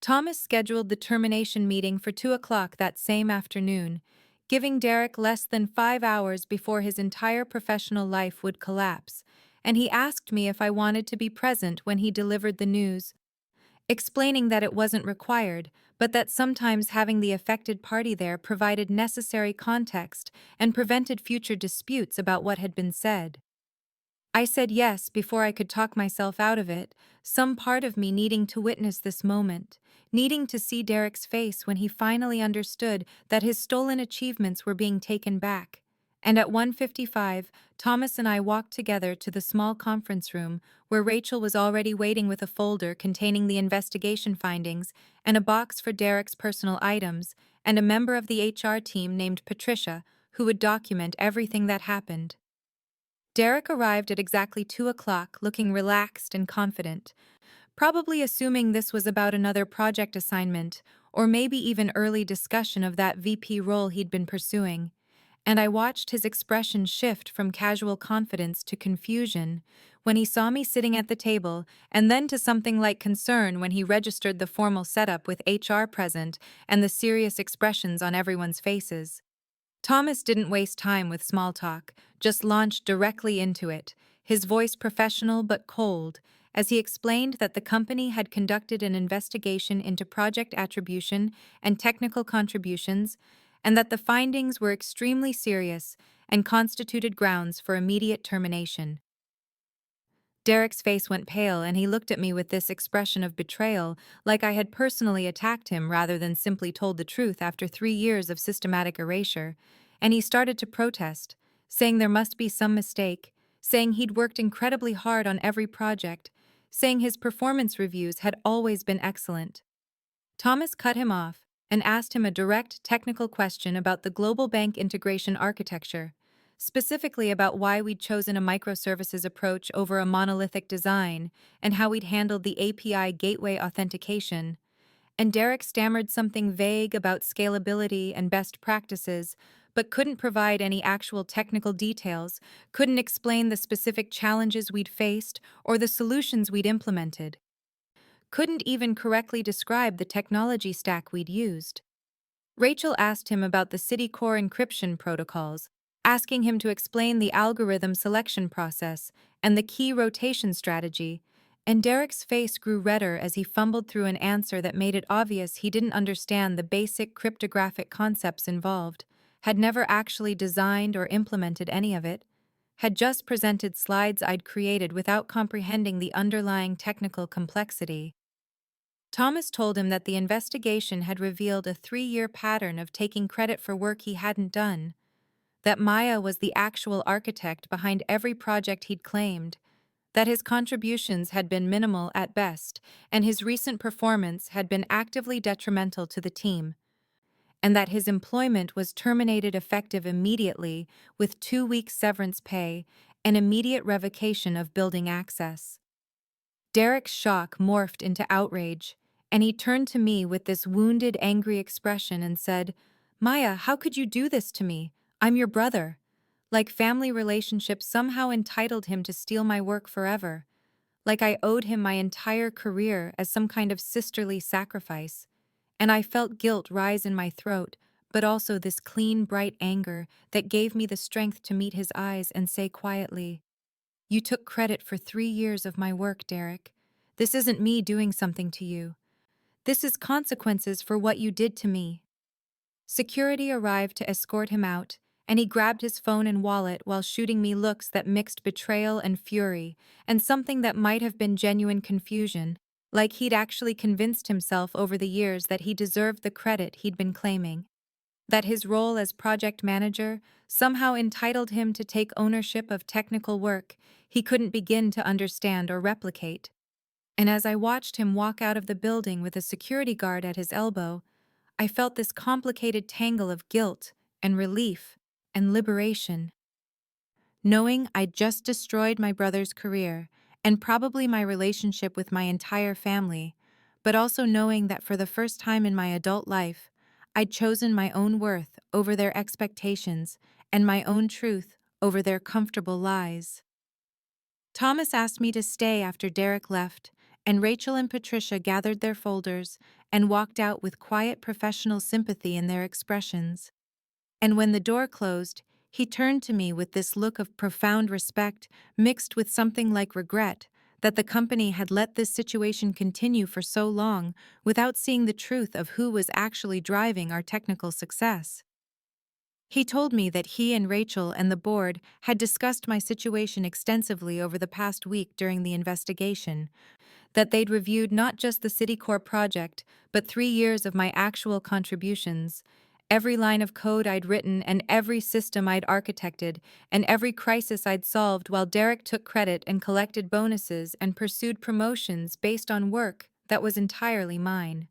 Thomas scheduled the termination meeting for 2 o'clock that same afternoon, giving Derek less than 5 hours before his entire professional life would collapse, and he asked me if I wanted to be present when he delivered the news, explaining that it wasn't required, but that sometimes having the affected party there provided necessary context and prevented future disputes about what had been said. I said yes before I could talk myself out of it, some part of me needing to witness this moment, needing to see Derek's face when he finally understood that his stolen achievements were being taken back. And at 1:55, Thomas and I walked together to the small conference room where Rachel was already waiting with a folder containing the investigation findings and a box for Derek's personal items, and a member of the HR team named Patricia who would document everything that happened. Derek arrived at exactly 2 o'clock, looking relaxed and confident, probably assuming this was about another project assignment, or maybe even early discussion of that VP role he'd been pursuing, and I watched his expression shift from casual confidence to confusion when he saw me sitting at the table, and then to something like concern when he registered the formal setup with HR present and the serious expressions on everyone's faces. Thomas didn't waste time with small talk, just launched directly into it, his voice professional but cold, as he explained that the company had conducted an investigation into project attribution and technical contributions, and that the findings were extremely serious and constituted grounds for immediate termination. Derek's face went pale and he looked at me with this expression of betrayal, like I had personally attacked him rather than simply told the truth after 3 years of systematic erasure, and he started to protest, saying there must be some mistake, saying he'd worked incredibly hard on every project, saying his performance reviews had always been excellent. Thomas cut him off and asked him a direct technical question about the global bank integration architecture, specifically about why we'd chosen a microservices approach over a monolithic design and how we'd handled the API gateway authentication. And Derek stammered something vague about scalability and best practices, but couldn't provide any actual technical details, couldn't explain the specific challenges we'd faced or the solutions we'd implemented, couldn't even correctly describe the technology stack we'd used. Rachel asked him about the City Core encryption protocols, asking him to explain the algorithm selection process and the key rotation strategy, and Derek's face grew redder as he fumbled through an answer that made it obvious he didn't understand the basic cryptographic concepts involved, had never actually designed or implemented any of it, had just presented slides I'd created without comprehending the underlying technical complexity. Thomas told him that the investigation had revealed a 3-year pattern of taking credit for work he hadn't done, that Maya was the actual architect behind every project he'd claimed, that his contributions had been minimal at best, and his recent performance had been actively detrimental to the team, and that his employment was terminated effective immediately with 2 weeks severance pay and immediate revocation of building access. Derek's shock morphed into outrage, and he turned to me with this wounded, angry expression and said, "Maya, how could you do this to me? I'm your brother." Like family relationships somehow entitled him to steal my work forever. Like I owed him my entire career as some kind of sisterly sacrifice. And I felt guilt rise in my throat, but also this clean, bright anger that gave me the strength to meet his eyes and say quietly, "You took credit for 3 years of my work, Derek. This isn't me doing something to you. This is consequences for what you did to me." Security arrived to escort him out, and he grabbed his phone and wallet while shooting me looks that mixed betrayal and fury, and something that might have been genuine confusion, like he'd actually convinced himself over the years that he deserved the credit he'd been claiming, that his role as project manager somehow entitled him to take ownership of technical work he couldn't begin to understand or replicate. And as I watched him walk out of the building with a security guard at his elbow, I felt this complicated tangle of guilt and relief and liberation. Knowing I'd just destroyed my brother's career and probably my relationship with my entire family, but also knowing that for the first time in my adult life, I'd chosen my own worth over their expectations and my own truth over their comfortable lies. Thomas asked me to stay after Derek left, and Rachel and Patricia gathered their folders and walked out with quiet professional sympathy in their expressions. And when the door closed, he turned to me with this look of profound respect mixed with something like regret that the company had let this situation continue for so long without seeing the truth of who was actually driving our technical success. He told me that he and Rachel and the board had discussed my situation extensively over the past week during the investigation, that they'd reviewed not just the Citicorp project, but 3 years of my actual contributions, every line of code I'd written and every system I'd architected, and every crisis I'd solved while Derek took credit and collected bonuses and pursued promotions based on work that was entirely mine.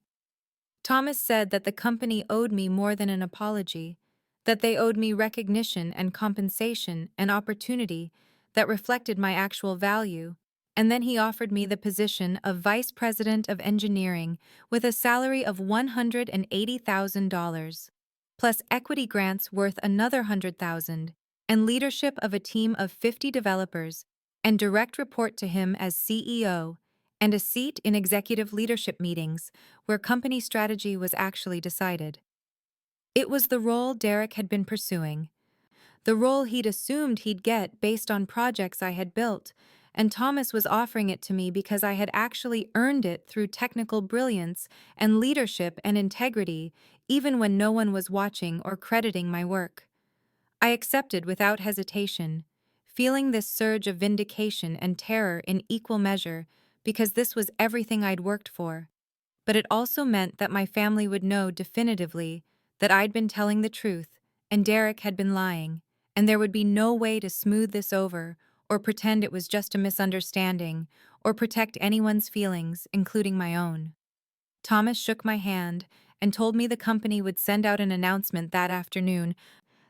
Thomas said that the company owed me more than an apology, that they owed me recognition and compensation and opportunity that reflected my actual value, and then he offered me the position of Vice President of Engineering with a salary of $180,000, plus equity grants worth another $100,000, and leadership of a team of 50 developers, and direct report to him as CEO, and a seat in executive leadership meetings where company strategy was actually decided. It was the role Derek had been pursuing, the role he'd assumed he'd get based on projects I had built, and Thomas was offering it to me because I had actually earned it through technical brilliance and leadership and integrity, even when no one was watching or crediting my work. I accepted without hesitation, feeling this surge of vindication and terror in equal measure, because this was everything I'd worked for. But it also meant that my family would know definitively that I'd been telling the truth and Derek had been lying, and there would be no way to smooth this over or pretend it was just a misunderstanding or protect anyone's feelings, including my own. Thomas shook my hand and told me the company would send out an announcement that afternoon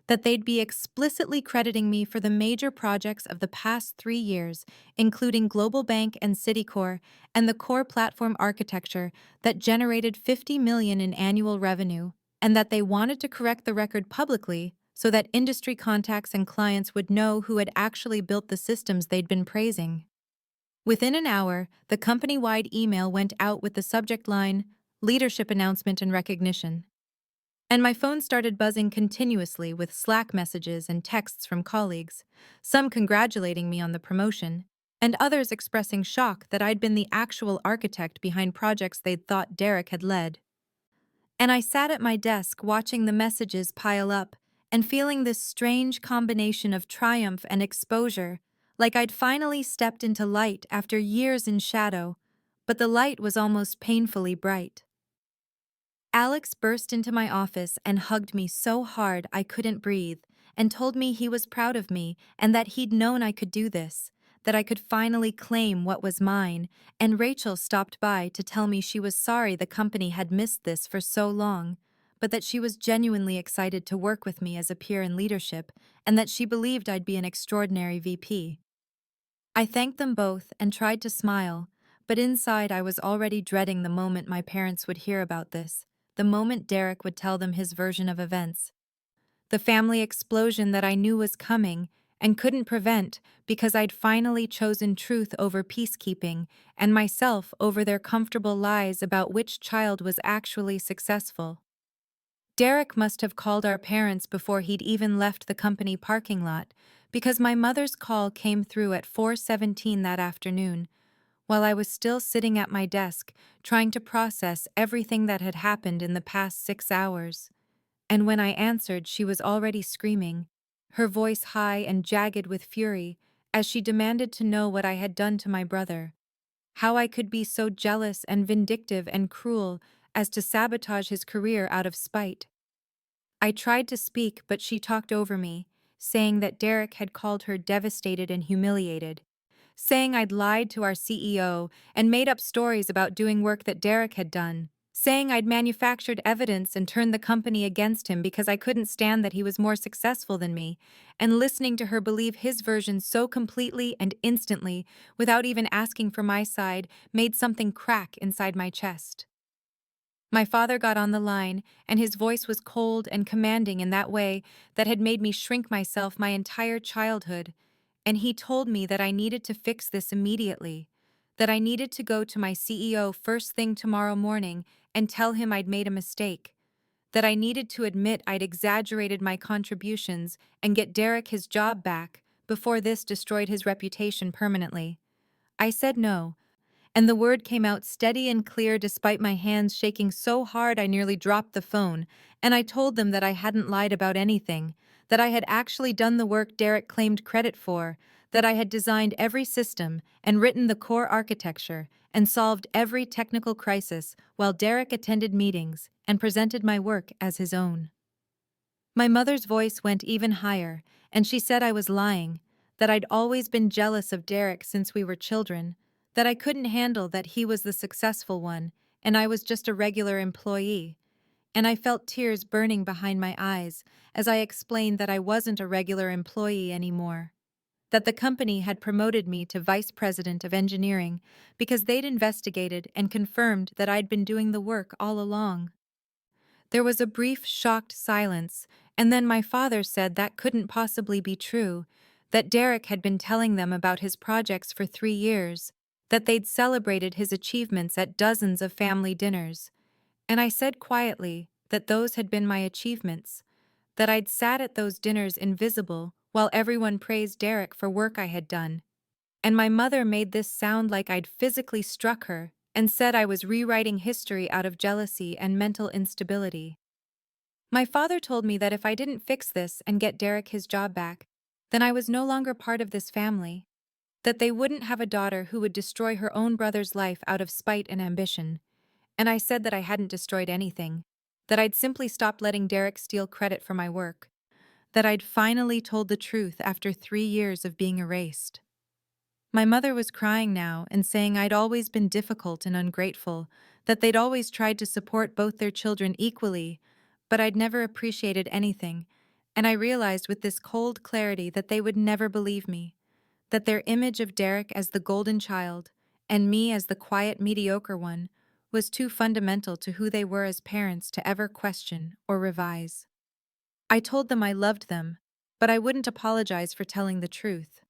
that they'd be explicitly crediting me for the major projects of the past 3 years, including Global Bank and Citicorp, and the core platform architecture that generated $50 million in annual revenue, and that they wanted to correct the record publicly so that industry contacts and clients would know who had actually built the systems they'd been praising. Within an hour, the company-wide email went out with the subject line, "Leadership Announcement and Recognition." And my phone started buzzing continuously with Slack messages and texts from colleagues, some congratulating me on the promotion, and others expressing shock that I'd been the actual architect behind projects they'd thought Derek had led. And I sat at my desk watching the messages pile up and feeling this strange combination of triumph and exposure, like I'd finally stepped into light after years in shadow, but the light was almost painfully bright. Alex burst into my office and hugged me so hard I couldn't breathe, and told me he was proud of me and that he'd known I could do this, that I could finally claim what was mine, and Rachel stopped by to tell me she was sorry the company had missed this for so long, but that she was genuinely excited to work with me as a peer in leadership, and that she believed I'd be an extraordinary VP. I thanked them both and tried to smile, but inside I was already dreading the moment my parents would hear about this, the moment Derek would tell them his version of events. The family explosion that I knew was coming and couldn't prevent because I'd finally chosen truth over peacekeeping and myself over their comfortable lies about which child was actually successful. Derek must have called our parents before he'd even left the company parking lot, because my mother's call came through at 4:17 that afternoon, while I was still sitting at my desk, trying to process everything that had happened in the past 6 hours. And when I answered, she was already screaming, her voice high and jagged with fury, as she demanded to know what I had done to my brother. How I could be so jealous and vindictive and cruel as to sabotage his career out of spite. I tried to speak, but she talked over me, saying that Derek had called her devastated and humiliated, saying I'd lied to our CEO and made up stories about doing work that Derek had done, saying I'd manufactured evidence and turned the company against him because I couldn't stand that he was more successful than me, and listening to her believe his version so completely and instantly, without even asking for my side, made something crack inside my chest. My father got on the line, and his voice was cold and commanding in that way that had made me shrink myself my entire childhood, and he told me that I needed to fix this immediately, that I needed to go to my CEO first thing tomorrow morning and tell him I'd made a mistake, that I needed to admit I'd exaggerated my contributions and get Derek his job back before this destroyed his reputation permanently. I said no, and the word came out steady and clear despite my hands shaking so hard I nearly dropped the phone, and I told them that I hadn't lied about anything, that I had actually done the work Derek claimed credit for, that I had designed every system and written the core architecture and solved every technical crisis while Derek attended meetings and presented my work as his own. My mother's voice went even higher, and she said I was lying, that I'd always been jealous of Derek since we were children, that I couldn't handle that he was the successful one, and I was just a regular employee. And I felt tears burning behind my eyes as I explained that I wasn't a regular employee anymore, that the company had promoted me to vice president of engineering because they'd investigated and confirmed that I'd been doing the work all along. There was a brief, shocked silence, and then my father said that couldn't possibly be true, that Derek had been telling them about his projects for 3 years, that they'd celebrated his achievements at dozens of family dinners. And I said quietly that those had been my achievements, that I'd sat at those dinners invisible while everyone praised Derek for work I had done. And my mother made this sound like I'd physically struck her and said I was rewriting history out of jealousy and mental instability. My father told me that if I didn't fix this and get Derek his job back, then I was no longer part of this family, that they wouldn't have a daughter who would destroy her own brother's life out of spite and ambition. And I said that I hadn't destroyed anything, that I'd simply stopped letting Derek steal credit for my work, that I'd finally told the truth after 3 years of being erased. My mother was crying now and saying I'd always been difficult and ungrateful, that they'd always tried to support both their children equally, but I'd never appreciated anything, and I realized with this cold clarity that they would never believe me, that their image of Derek as the golden child, and me as the quiet, mediocre one, was too fundamental to who they were as parents to ever question or revise. I told them I loved them, but I wouldn't apologize for telling the truth.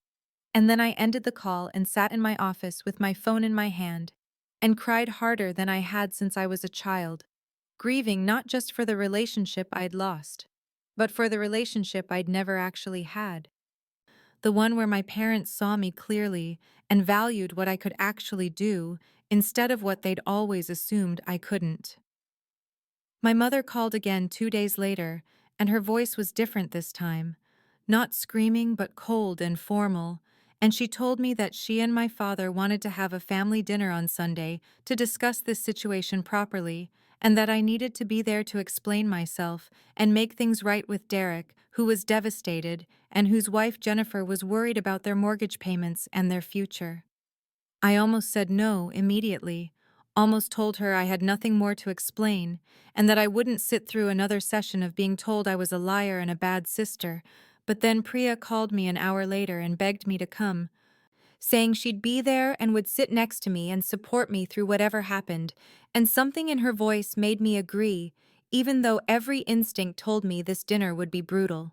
And then I ended the call and sat in my office with my phone in my hand and cried harder than I had since I was a child, grieving not just for the relationship I'd lost, but for the relationship I'd never actually had. The one where my parents saw me clearly and valued what I could actually do instead of what they'd always assumed I couldn't. My mother called again 2 days later, and her voice was different this time, not screaming but cold and formal, and she told me that she and my father wanted to have a family dinner on Sunday to discuss this situation properly, and that I needed to be there to explain myself and make things right with Derek, who was devastated, and whose wife Jennifer was worried about their mortgage payments and their future. I almost said no immediately, almost told her I had nothing more to explain, and that I wouldn't sit through another session of being told I was a liar and a bad sister, but then Priya called me an hour later and begged me to come, saying she'd be there and would sit next to me and support me through whatever happened, and something in her voice made me agree, even though every instinct told me this dinner would be brutal.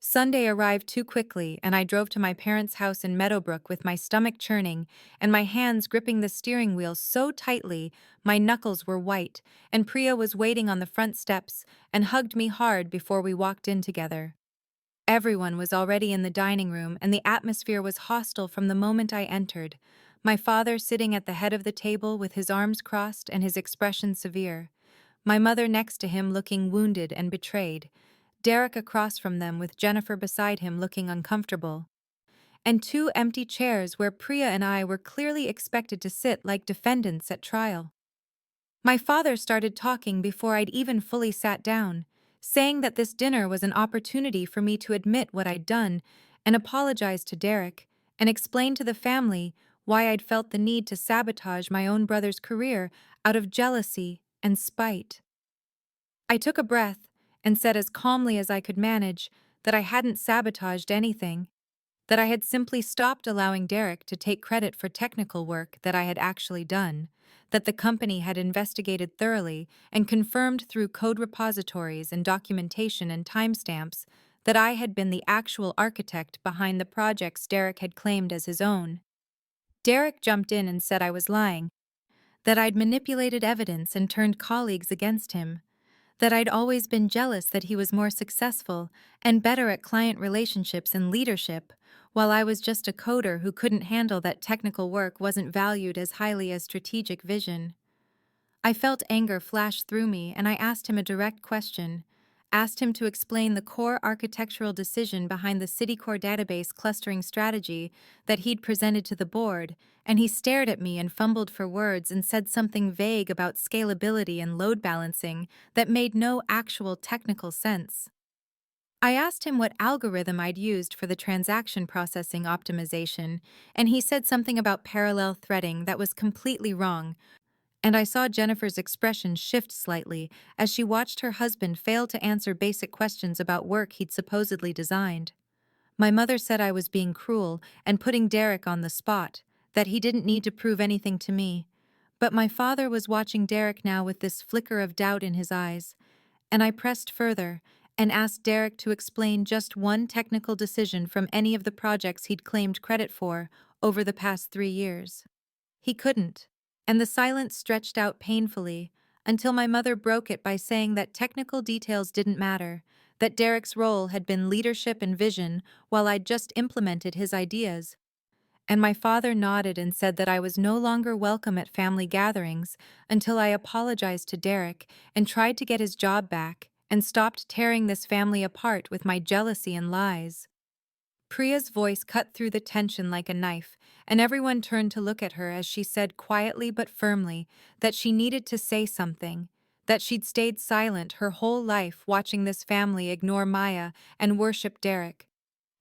Sunday arrived too quickly, and I drove to my parents' house in Meadowbrook with my stomach churning and my hands gripping the steering wheel so tightly my knuckles were white, and Priya was waiting on the front steps and hugged me hard before we walked in together. Everyone was already in the dining room, and the atmosphere was hostile from the moment I entered, my father sitting at the head of the table with his arms crossed and his expression severe, my mother next to him looking wounded and betrayed, Derek across from them with Jennifer beside him looking uncomfortable, and two empty chairs where Priya and I were clearly expected to sit like defendants at trial. My father started talking before I'd even fully sat down, saying that this dinner was an opportunity for me to admit what I'd done and apologize to Derek and explain to the family why I'd felt the need to sabotage my own brother's career out of jealousy and spite. I took a breath and said as calmly as I could manage that I hadn't sabotaged anything, that I had simply stopped allowing Derek to take credit for technical work that I had actually done, that the company had investigated thoroughly and confirmed through code repositories and documentation and timestamps that I had been the actual architect behind the projects Derek had claimed as his own. Derek jumped in and said I was lying, that I'd manipulated evidence and turned colleagues against him, that I'd always been jealous that he was more successful and better at client relationships and leadership, while I was just a coder who couldn't handle that technical work wasn't valued as highly as strategic vision. I felt anger flash through me and I asked him a direct question. Asked him to explain the core architectural decision behind the Citicore database clustering strategy that he'd presented to the board, and he stared at me and fumbled for words and said something vague about scalability and load balancing that made no actual technical sense. I asked him what algorithm I'd used for the transaction processing optimization, and he said something about parallel threading that was completely wrong, and I saw Jennifer's expression shift slightly as she watched her husband fail to answer basic questions about work he'd supposedly designed. My mother said I was being cruel and putting Derek on the spot, that he didn't need to prove anything to me. But my father was watching Derek now with this flicker of doubt in his eyes, and I pressed further and asked Derek to explain just one technical decision from any of the projects he'd claimed credit for over the past 3 years. He couldn't, and the silence stretched out painfully until my mother broke it by saying that technical details didn't matter, that Derek's role had been leadership and vision while I'd just implemented his ideas. And my father nodded and said that I was no longer welcome at family gatherings until I apologized to Derek and tried to get his job back and stopped tearing this family apart with my jealousy and lies. Priya's voice cut through the tension like a knife, and everyone turned to look at her as she said quietly but firmly that she needed to say something, that she'd stayed silent her whole life watching this family ignore Maya and worship Derek.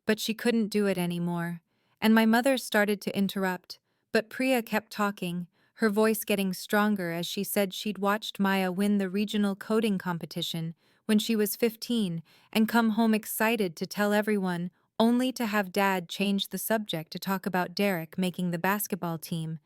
But she couldn't do it anymore, and my mother started to interrupt, but Priya kept talking, her voice getting stronger as she said she'd watched Maya win the regional coding competition when she was 15 and come home excited to tell everyone, only to have Dad change the subject to talk about Derek making the basketball team.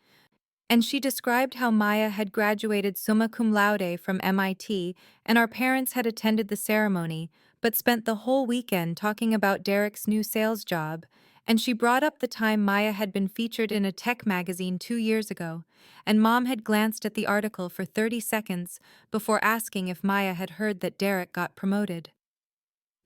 And she described how Maya had graduated summa cum laude from MIT and our parents had attended the ceremony, but spent the whole weekend talking about Derek's new sales job. And she brought up the time Maya had been featured in a tech magazine 2 years ago, and Mom had glanced at the article for 30 seconds before asking if Maya had heard that Derek got promoted.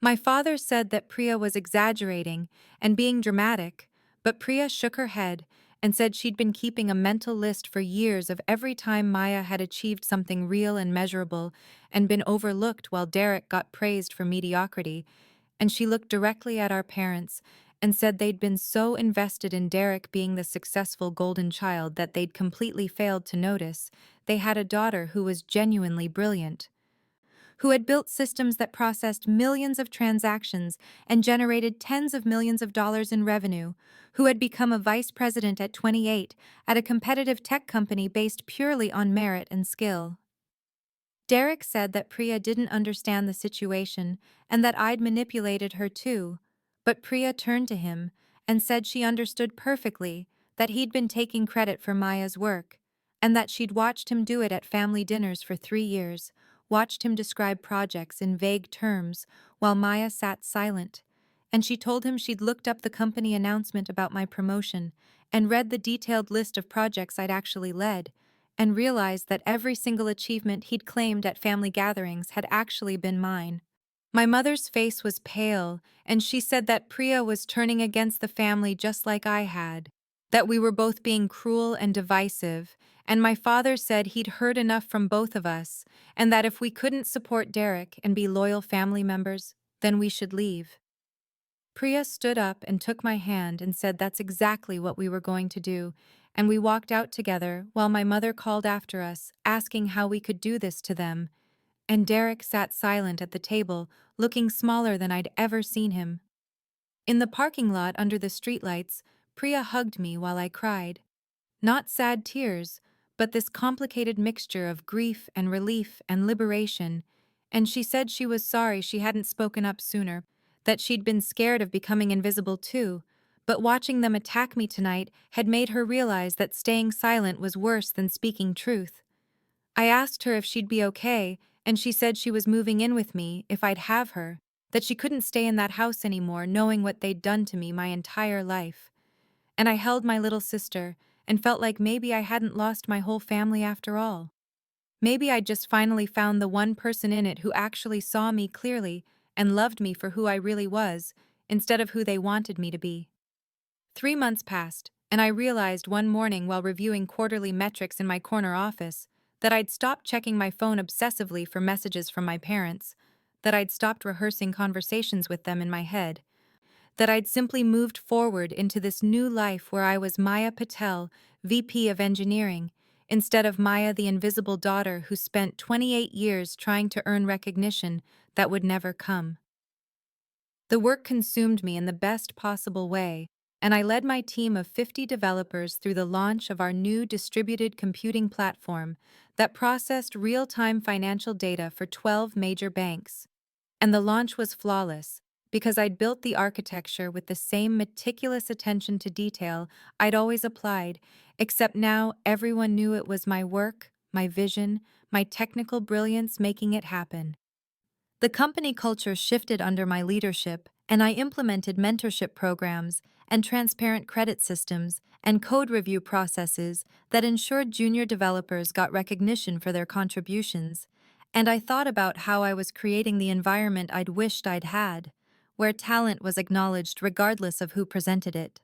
My father said that Priya was exaggerating and being dramatic, but Priya shook her head and said she'd been keeping a mental list for years of every time Maya had achieved something real and measurable and been overlooked while Derek got praised for mediocrity, and she looked directly at our parents and said they'd been so invested in Derek being the successful golden child that they'd completely failed to notice they had a daughter who was genuinely brilliant, who had built systems that processed millions of transactions and generated tens of millions of dollars in revenue, who had become a vice president at 28 at a competitive tech company based purely on merit and skill. Derek said that Priya didn't understand the situation and that I'd manipulated her too, but Priya turned to him and said she understood perfectly that he'd been taking credit for Maya's work, and that she'd watched him do it at family dinners for 3 years, watched him describe projects in vague terms while Maya sat silent, and she told him she'd looked up the company announcement about my promotion and read the detailed list of projects I'd actually led, and realized that every single achievement he'd claimed at family gatherings had actually been mine. My mother's face was pale, and she said that Priya was turning against the family just like I had, that we were both being cruel and divisive, and my father said he'd heard enough from both of us, and that if we couldn't support Derek and be loyal family members, then we should leave. Priya stood up and took my hand and said that's exactly what we were going to do, and we walked out together while my mother called after us, asking how we could do this to them, and Derek sat silent at the table, looking smaller than I'd ever seen him. In the parking lot under the streetlights, Priya hugged me while I cried. Not sad tears, but this complicated mixture of grief and relief and liberation, and she said she was sorry she hadn't spoken up sooner, that she'd been scared of becoming invisible too, but watching them attack me tonight had made her realize that staying silent was worse than speaking truth. I asked her if she'd be okay, and she said she was moving in with me if I'd have her, that she couldn't stay in that house anymore knowing what they'd done to me my entire life. And I held my little sister and felt like maybe I hadn't lost my whole family after all. Maybe I'd just finally found the one person in it who actually saw me clearly and loved me for who I really was, instead of who they wanted me to be. 3 months passed, and I realized one morning while reviewing quarterly metrics in my corner office that I'd stopped checking my phone obsessively for messages from my parents, that I'd stopped rehearsing conversations with them in my head, that I'd simply moved forward into this new life where I was Maya Patel, VP of Engineering, instead of Maya the invisible daughter who spent 28 years trying to earn recognition that would never come. The work consumed me in the best possible way, and I led my team of 50 developers through the launch of our new distributed computing platform that processed real-time financial data for 12 major banks. And the launch was flawless, because I'd built the architecture with the same meticulous attention to detail I'd always applied, except now everyone knew it was my work, my vision, my technical brilliance making it happen. The company culture shifted under my leadership, and I implemented mentorship programs and transparent credit systems and code review processes that ensured junior developers got recognition for their contributions. And I thought about how I was creating the environment I'd wished I'd had, where talent was acknowledged regardless of who presented it.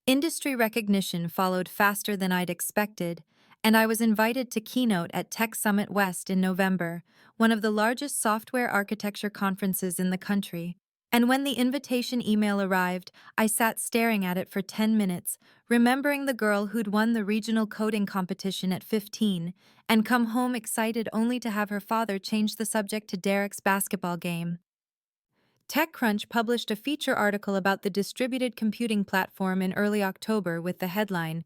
Industry recognition followed faster than I'd expected, and I was invited to keynote at Tech Summit West in November, one of the largest software architecture conferences in the country. And when the invitation email arrived, I sat staring at it for 10 minutes, remembering the girl who'd won the regional coding competition at 15, and come home excited only to have her father change the subject to Derek's basketball game. TechCrunch published a feature article about the distributed computing platform in early October with the headline,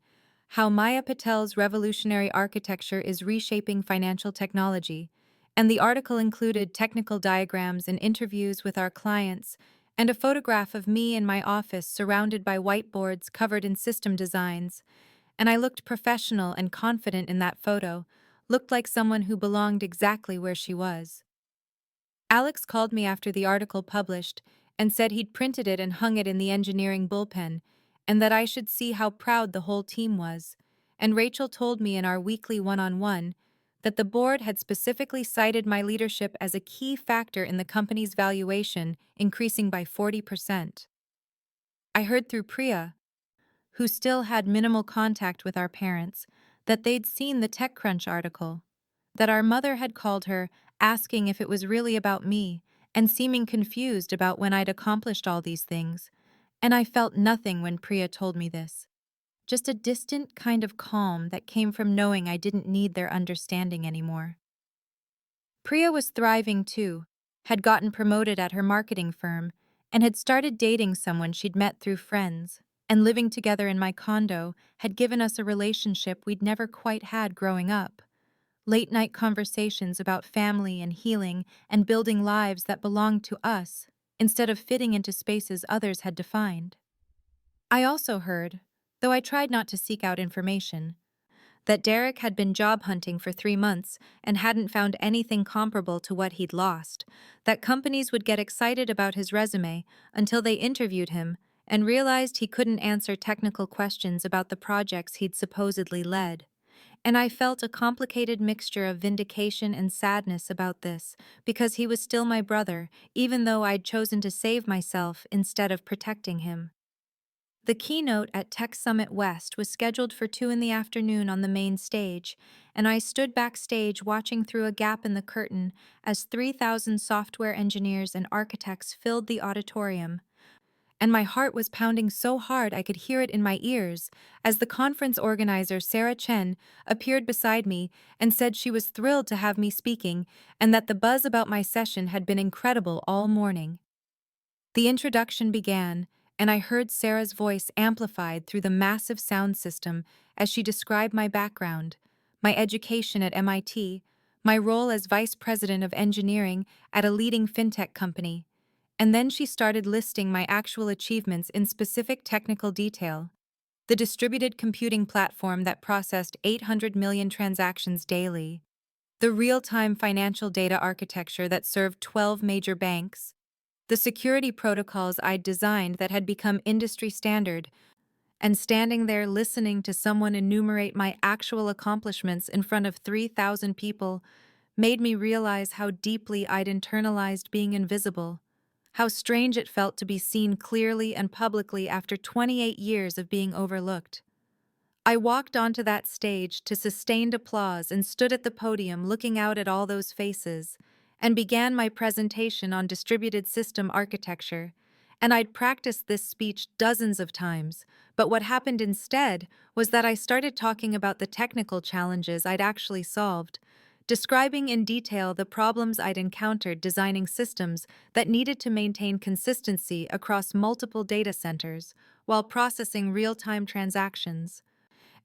How Maya Patel's Revolutionary Architecture is Reshaping Financial Technology, and the article included technical diagrams and interviews with our clients, and a photograph of me in my office surrounded by whiteboards covered in system designs, and I looked professional and confident in that photo, looked like someone who belonged exactly where she was. Alex called me after the article published and said he'd printed it and hung it in the engineering bullpen, and that I should see how proud the whole team was. And Rachel told me in our weekly one-on-one that the board had specifically cited my leadership as a key factor in the company's valuation increasing by 40%. I heard through Priya, who still had minimal contact with our parents, that they'd seen the TechCrunch article, that our mother had called her, asking if it was really about me, and seeming confused about when I'd accomplished all these things. And I felt nothing when Priya told me this. Just a distant kind of calm that came from knowing I didn't need their understanding anymore. Priya was thriving too, had gotten promoted at her marketing firm, and had started dating someone she'd met through friends, and living together in my condo had given us a relationship we'd never quite had growing up. Late-night conversations about family and healing and building lives that belonged to us, instead of fitting into spaces others had defined. I also heard, though I tried not to seek out information, that Derek had been job hunting for 3 months and hadn't found anything comparable to what he'd lost, that companies would get excited about his resume until they interviewed him and realized he couldn't answer technical questions about the projects he'd supposedly led. And I felt a complicated mixture of vindication and sadness about this, because he was still my brother, even though I'd chosen to save myself instead of protecting him. The keynote at Tech Summit West was scheduled for 2 in the afternoon on the main stage, and I stood backstage watching through a gap in the curtain as 3,000 software engineers and architects filled the auditorium. And my heart was pounding so hard I could hear it in my ears as the conference organizer, Chen, appeared beside me and said she was thrilled to have me speaking and that the buzz about my session had been incredible all morning. The introduction began, and I heard Sarah's voice amplified through the massive sound system as she described my background, my education at MIT, my role as vice president of engineering at a leading fintech company. And then she started listing my actual achievements in specific technical detail. The distributed computing platform that processed 800 million transactions daily. The real-time financial data architecture that served 12 major banks. The security protocols I'd designed that had become industry standard. And standing there listening to someone enumerate my actual accomplishments in front of 3,000 people made me realize how deeply I'd internalized being invisible, how strange it felt to be seen clearly and publicly after 28 years of being overlooked. I walked onto that stage to sustained applause and stood at the podium looking out at all those faces, and began my presentation on distributed system architecture. And I'd practiced this speech dozens of times, but what happened instead was that I started talking about the technical challenges I'd actually solved, describing in detail the problems I'd encountered designing systems that needed to maintain consistency across multiple data centers while processing real-time transactions.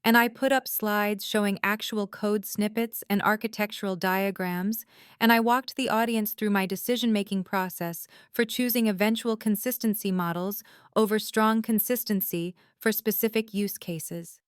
And I put up slides showing actual code snippets and architectural diagrams, and I walked the audience through my decision-making process for choosing eventual consistency models over strong consistency for specific use cases.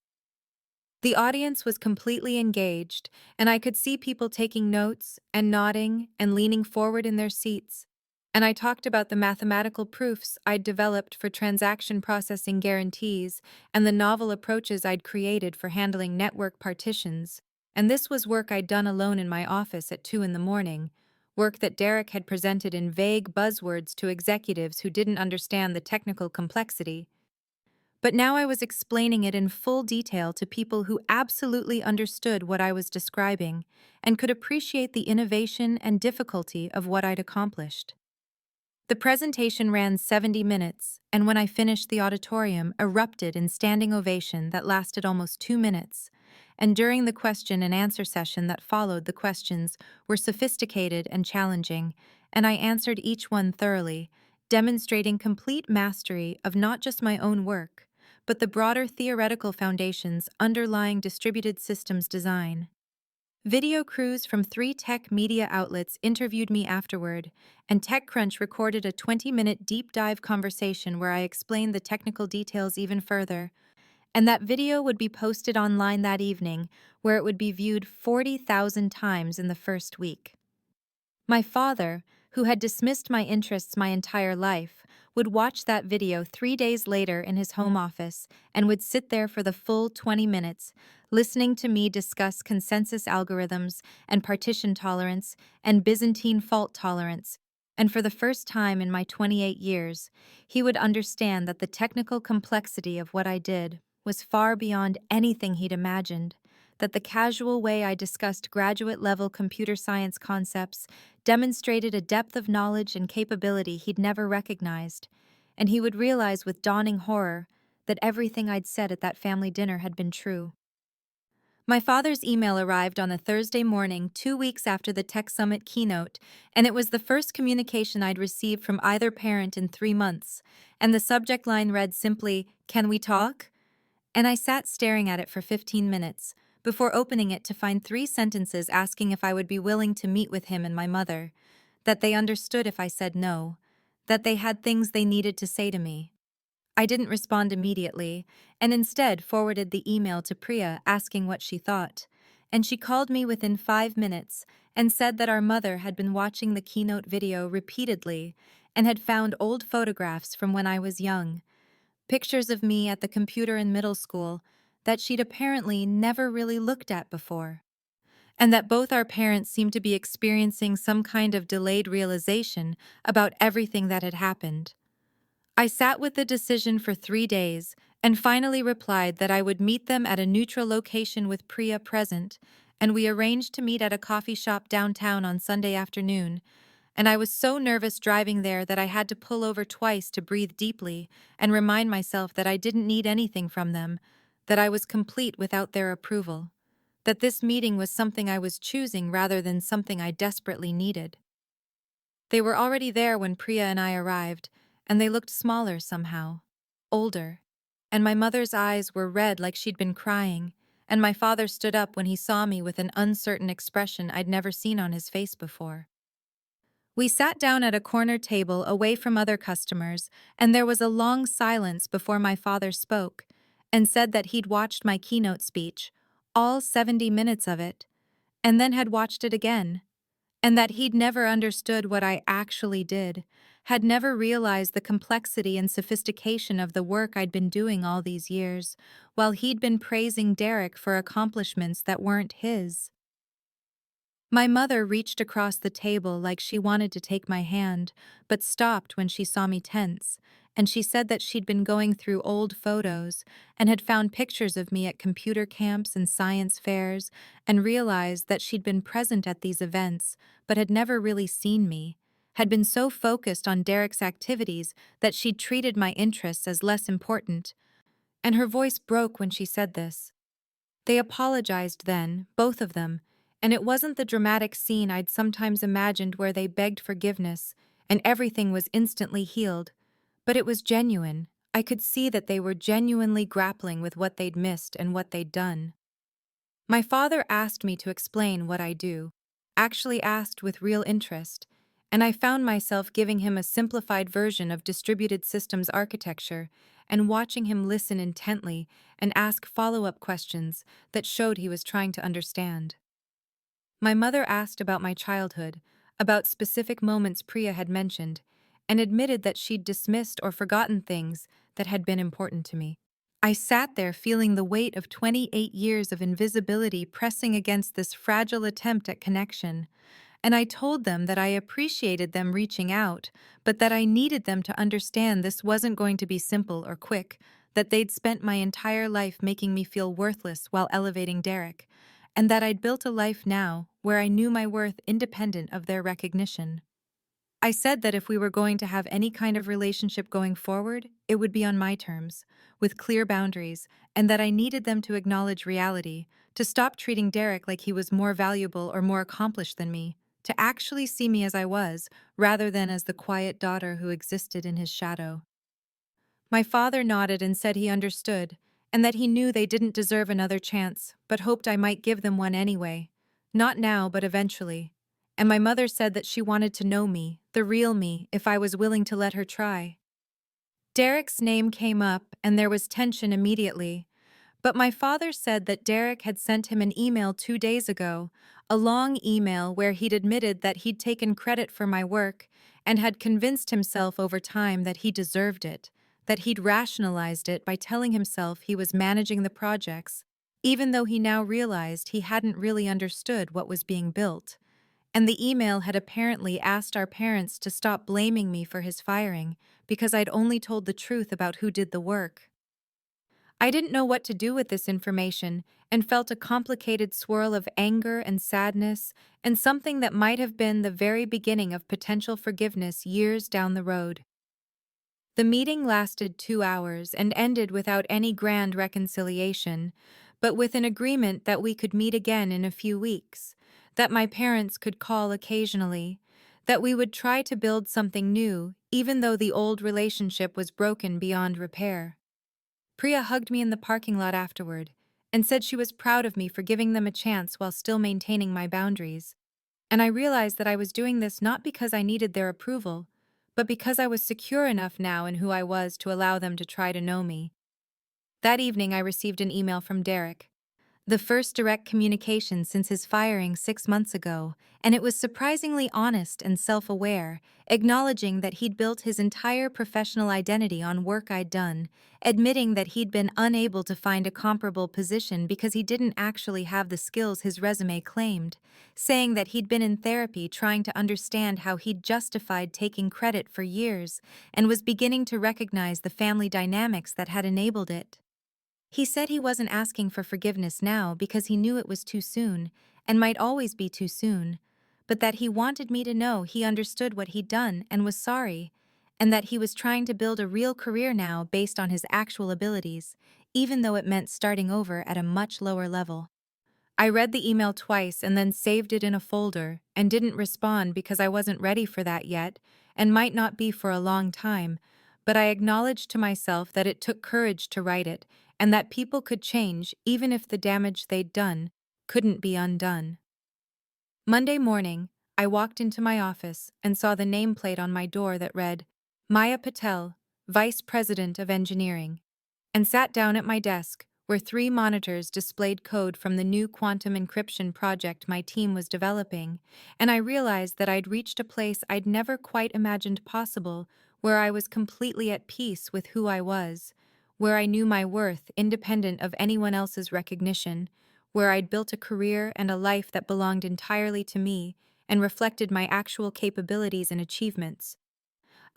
The audience was completely engaged, and I could see people taking notes and nodding and leaning forward in their seats. And I talked about the mathematical proofs I'd developed for transaction processing guarantees and the novel approaches I'd created for handling network partitions. And this was work I'd done alone in my office at 2 in the morning, work that Derek had presented in vague buzzwords to executives who didn't understand the technical complexity. But now I was explaining it in full detail to people who absolutely understood what I was describing and could appreciate the innovation and difficulty of what I'd accomplished. The presentation ran 70 minutes, and when I finished, the auditorium erupted in standing ovation that lasted almost 2 minutes. And during the question and answer session that followed, the questions were sophisticated and challenging, and I answered each one thoroughly, demonstrating complete mastery of not just my own work, but the broader theoretical foundations underlying distributed systems design. Video crews from 3 tech media outlets interviewed me afterward, and TechCrunch recorded a 20-minute deep dive conversation where I explained the technical details even further. And that video would be posted online that evening, where it would be viewed 40,000 times in the first week. My father, who had dismissed my interests my entire life, would watch that video 3 days later in his home office and would sit there for the full 20 minutes, listening to me discuss consensus algorithms and partition tolerance and Byzantine fault tolerance. And for the first time in my 28 years, he would understand that the technical complexity of what I did was far beyond anything he'd imagined, that the casual way I discussed graduate-level computer science concepts demonstrated a depth of knowledge and capability he'd never recognized, and he would realize with dawning horror that everything I'd said at that family dinner had been true. My father's email arrived on a Thursday morning 2 weeks after the Tech Summit keynote, and it was the first communication I'd received from either parent in 3 months, and the subject line read simply, "Can we talk?" And I sat staring at it for 15 minutes, before opening it to find 3 sentences asking if I would be willing to meet with him and my mother, that they understood if I said no, that they had things they needed to say to me. I didn't respond immediately, and instead forwarded the email to Priya asking what she thought, and she called me within 5 minutes and said that our mother had been watching the keynote video repeatedly and had found old photographs from when I was young, pictures of me at the computer in middle school that she'd apparently never really looked at before, and that both our parents seemed to be experiencing some kind of delayed realization about everything that had happened. I sat with the decision for 3 days and finally replied that I would meet them at a neutral location with Priya present, and we arranged to meet at a coffee shop downtown on Sunday afternoon. And I was so nervous driving there that I had to pull over twice to breathe deeply and remind myself that I didn't need anything from them, that I was complete without their approval, that this meeting was something I was choosing rather than something I desperately needed. They were already there when Priya and I arrived, and they looked smaller somehow, older, and my mother's eyes were red like she'd been crying, and my father stood up when he saw me with an uncertain expression I'd never seen on his face before. We sat down at a corner table away from other customers, and there was a long silence before my father spoke and said that he'd watched my keynote speech, all 70 minutes of it, and then had watched it again, and that he'd never understood what I actually did, had never realized the complexity and sophistication of the work I'd been doing all these years, while he'd been praising Derek for accomplishments that weren't his. My mother reached across the table like she wanted to take my hand, but stopped when she saw me tense, and she said that she'd been going through old photos and had found pictures of me at computer camps and science fairs and realized that she'd been present at these events but had never really seen me, had been so focused on Derek's activities that she'd treated my interests as less important, and her voice broke when she said this. They apologized then, both of them, and it wasn't the dramatic scene I'd sometimes imagined where they begged forgiveness and everything was instantly healed, but it was genuine. I could see that they were genuinely grappling with what they'd missed and what they'd done. My father asked me to explain what I do, actually asked with real interest, and I found myself giving him a simplified version of distributed systems architecture and watching him listen intently and ask follow-up questions that showed he was trying to understand. My mother asked about my childhood, about specific moments Priya had mentioned, and admitted that she'd dismissed or forgotten things that had been important to me. I sat there feeling the weight of 28 years of invisibility pressing against this fragile attempt at connection, and I told them that I appreciated them reaching out, but that I needed them to understand this wasn't going to be simple or quick, that they'd spent my entire life making me feel worthless while elevating Derek, and that I'd built a life now where I knew my worth independent of their recognition. I said that if we were going to have any kind of relationship going forward, it would be on my terms, with clear boundaries, and that I needed them to acknowledge reality, to stop treating Derek like he was more valuable or more accomplished than me, to actually see me as I was, rather than as the quiet daughter who existed in his shadow. My father nodded and said he understood, and that he knew they didn't deserve another chance, but hoped I might give them one anyway. Not now, but eventually. And my mother said that she wanted to know me, the real me, if I was willing to let her try. Derek's name came up, and there was tension immediately. But my father said that Derek had sent him an email 2 days ago, a long email where he'd admitted that he'd taken credit for my work and had convinced himself over time that he deserved it, that he'd rationalized it by telling himself he was managing the projects, even though he now realized he hadn't really understood what was being built. And the email had apparently asked our parents to stop blaming me for his firing because I'd only told the truth about who did the work. I didn't know what to do with this information and felt a complicated swirl of anger and sadness and something that might have been the very beginning of potential forgiveness years down the road. The meeting lasted 2 hours and ended without any grand reconciliation, but with an agreement that we could meet again in a few weeks, that my parents could call occasionally, that we would try to build something new, even though the old relationship was broken beyond repair. Priya hugged me in the parking lot afterward and said she was proud of me for giving them a chance while still maintaining my boundaries. And I realized that I was doing this not because I needed their approval, but because I was secure enough now in who I was to allow them to try to know me. That evening I received an email from Derek, the first direct communication since his firing 6 months ago, and it was surprisingly honest and self-aware, acknowledging that he'd built his entire professional identity on work I'd done, admitting that he'd been unable to find a comparable position because he didn't actually have the skills his resume claimed, saying that he'd been in therapy trying to understand how he'd justified taking credit for years and was beginning to recognize the family dynamics that had enabled it. He said he wasn't asking for forgiveness now because he knew it was too soon, and might always be too soon, but that he wanted me to know he understood what he'd done and was sorry, and that he was trying to build a real career now based on his actual abilities, even though it meant starting over at a much lower level. I read the email twice and then saved it in a folder and didn't respond because I wasn't ready for that yet and might not be for a long time, but I acknowledged to myself that it took courage to write it and that people could change even if the damage they'd done couldn't be undone. Monday morning, I walked into my office and saw the nameplate on my door that read, Maya Patel, Vice President of Engineering, and sat down at my desk, where 3 monitors displayed code from the new quantum encryption project my team was developing, and I realized that I'd reached a place I'd never quite imagined possible, where I was completely at peace with who I was, where I knew my worth independent of anyone else's recognition, where I'd built a career and a life that belonged entirely to me and reflected my actual capabilities and achievements.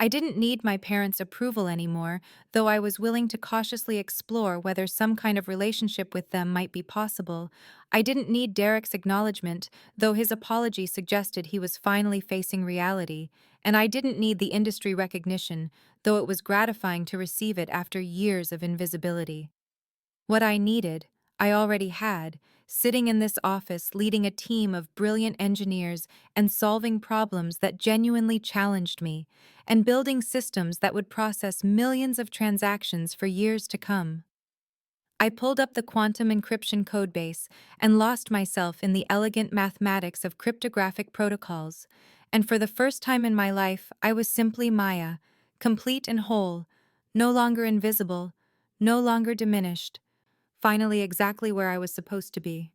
I didn't need my parents' approval anymore, though I was willing to cautiously explore whether some kind of relationship with them might be possible. I didn't need Derek's acknowledgement, though his apology suggested he was finally facing reality, and I didn't need the industry recognition, though it was gratifying to receive it after years of invisibility. What I needed, I already had, sitting in this office leading a team of brilliant engineers and solving problems that genuinely challenged me, and building systems that would process millions of transactions for years to come. I pulled up the quantum encryption codebase and lost myself in the elegant mathematics of cryptographic protocols, and for the first time in my life, I was simply Maya, complete and whole, no longer invisible, no longer diminished, finally exactly where I was supposed to be.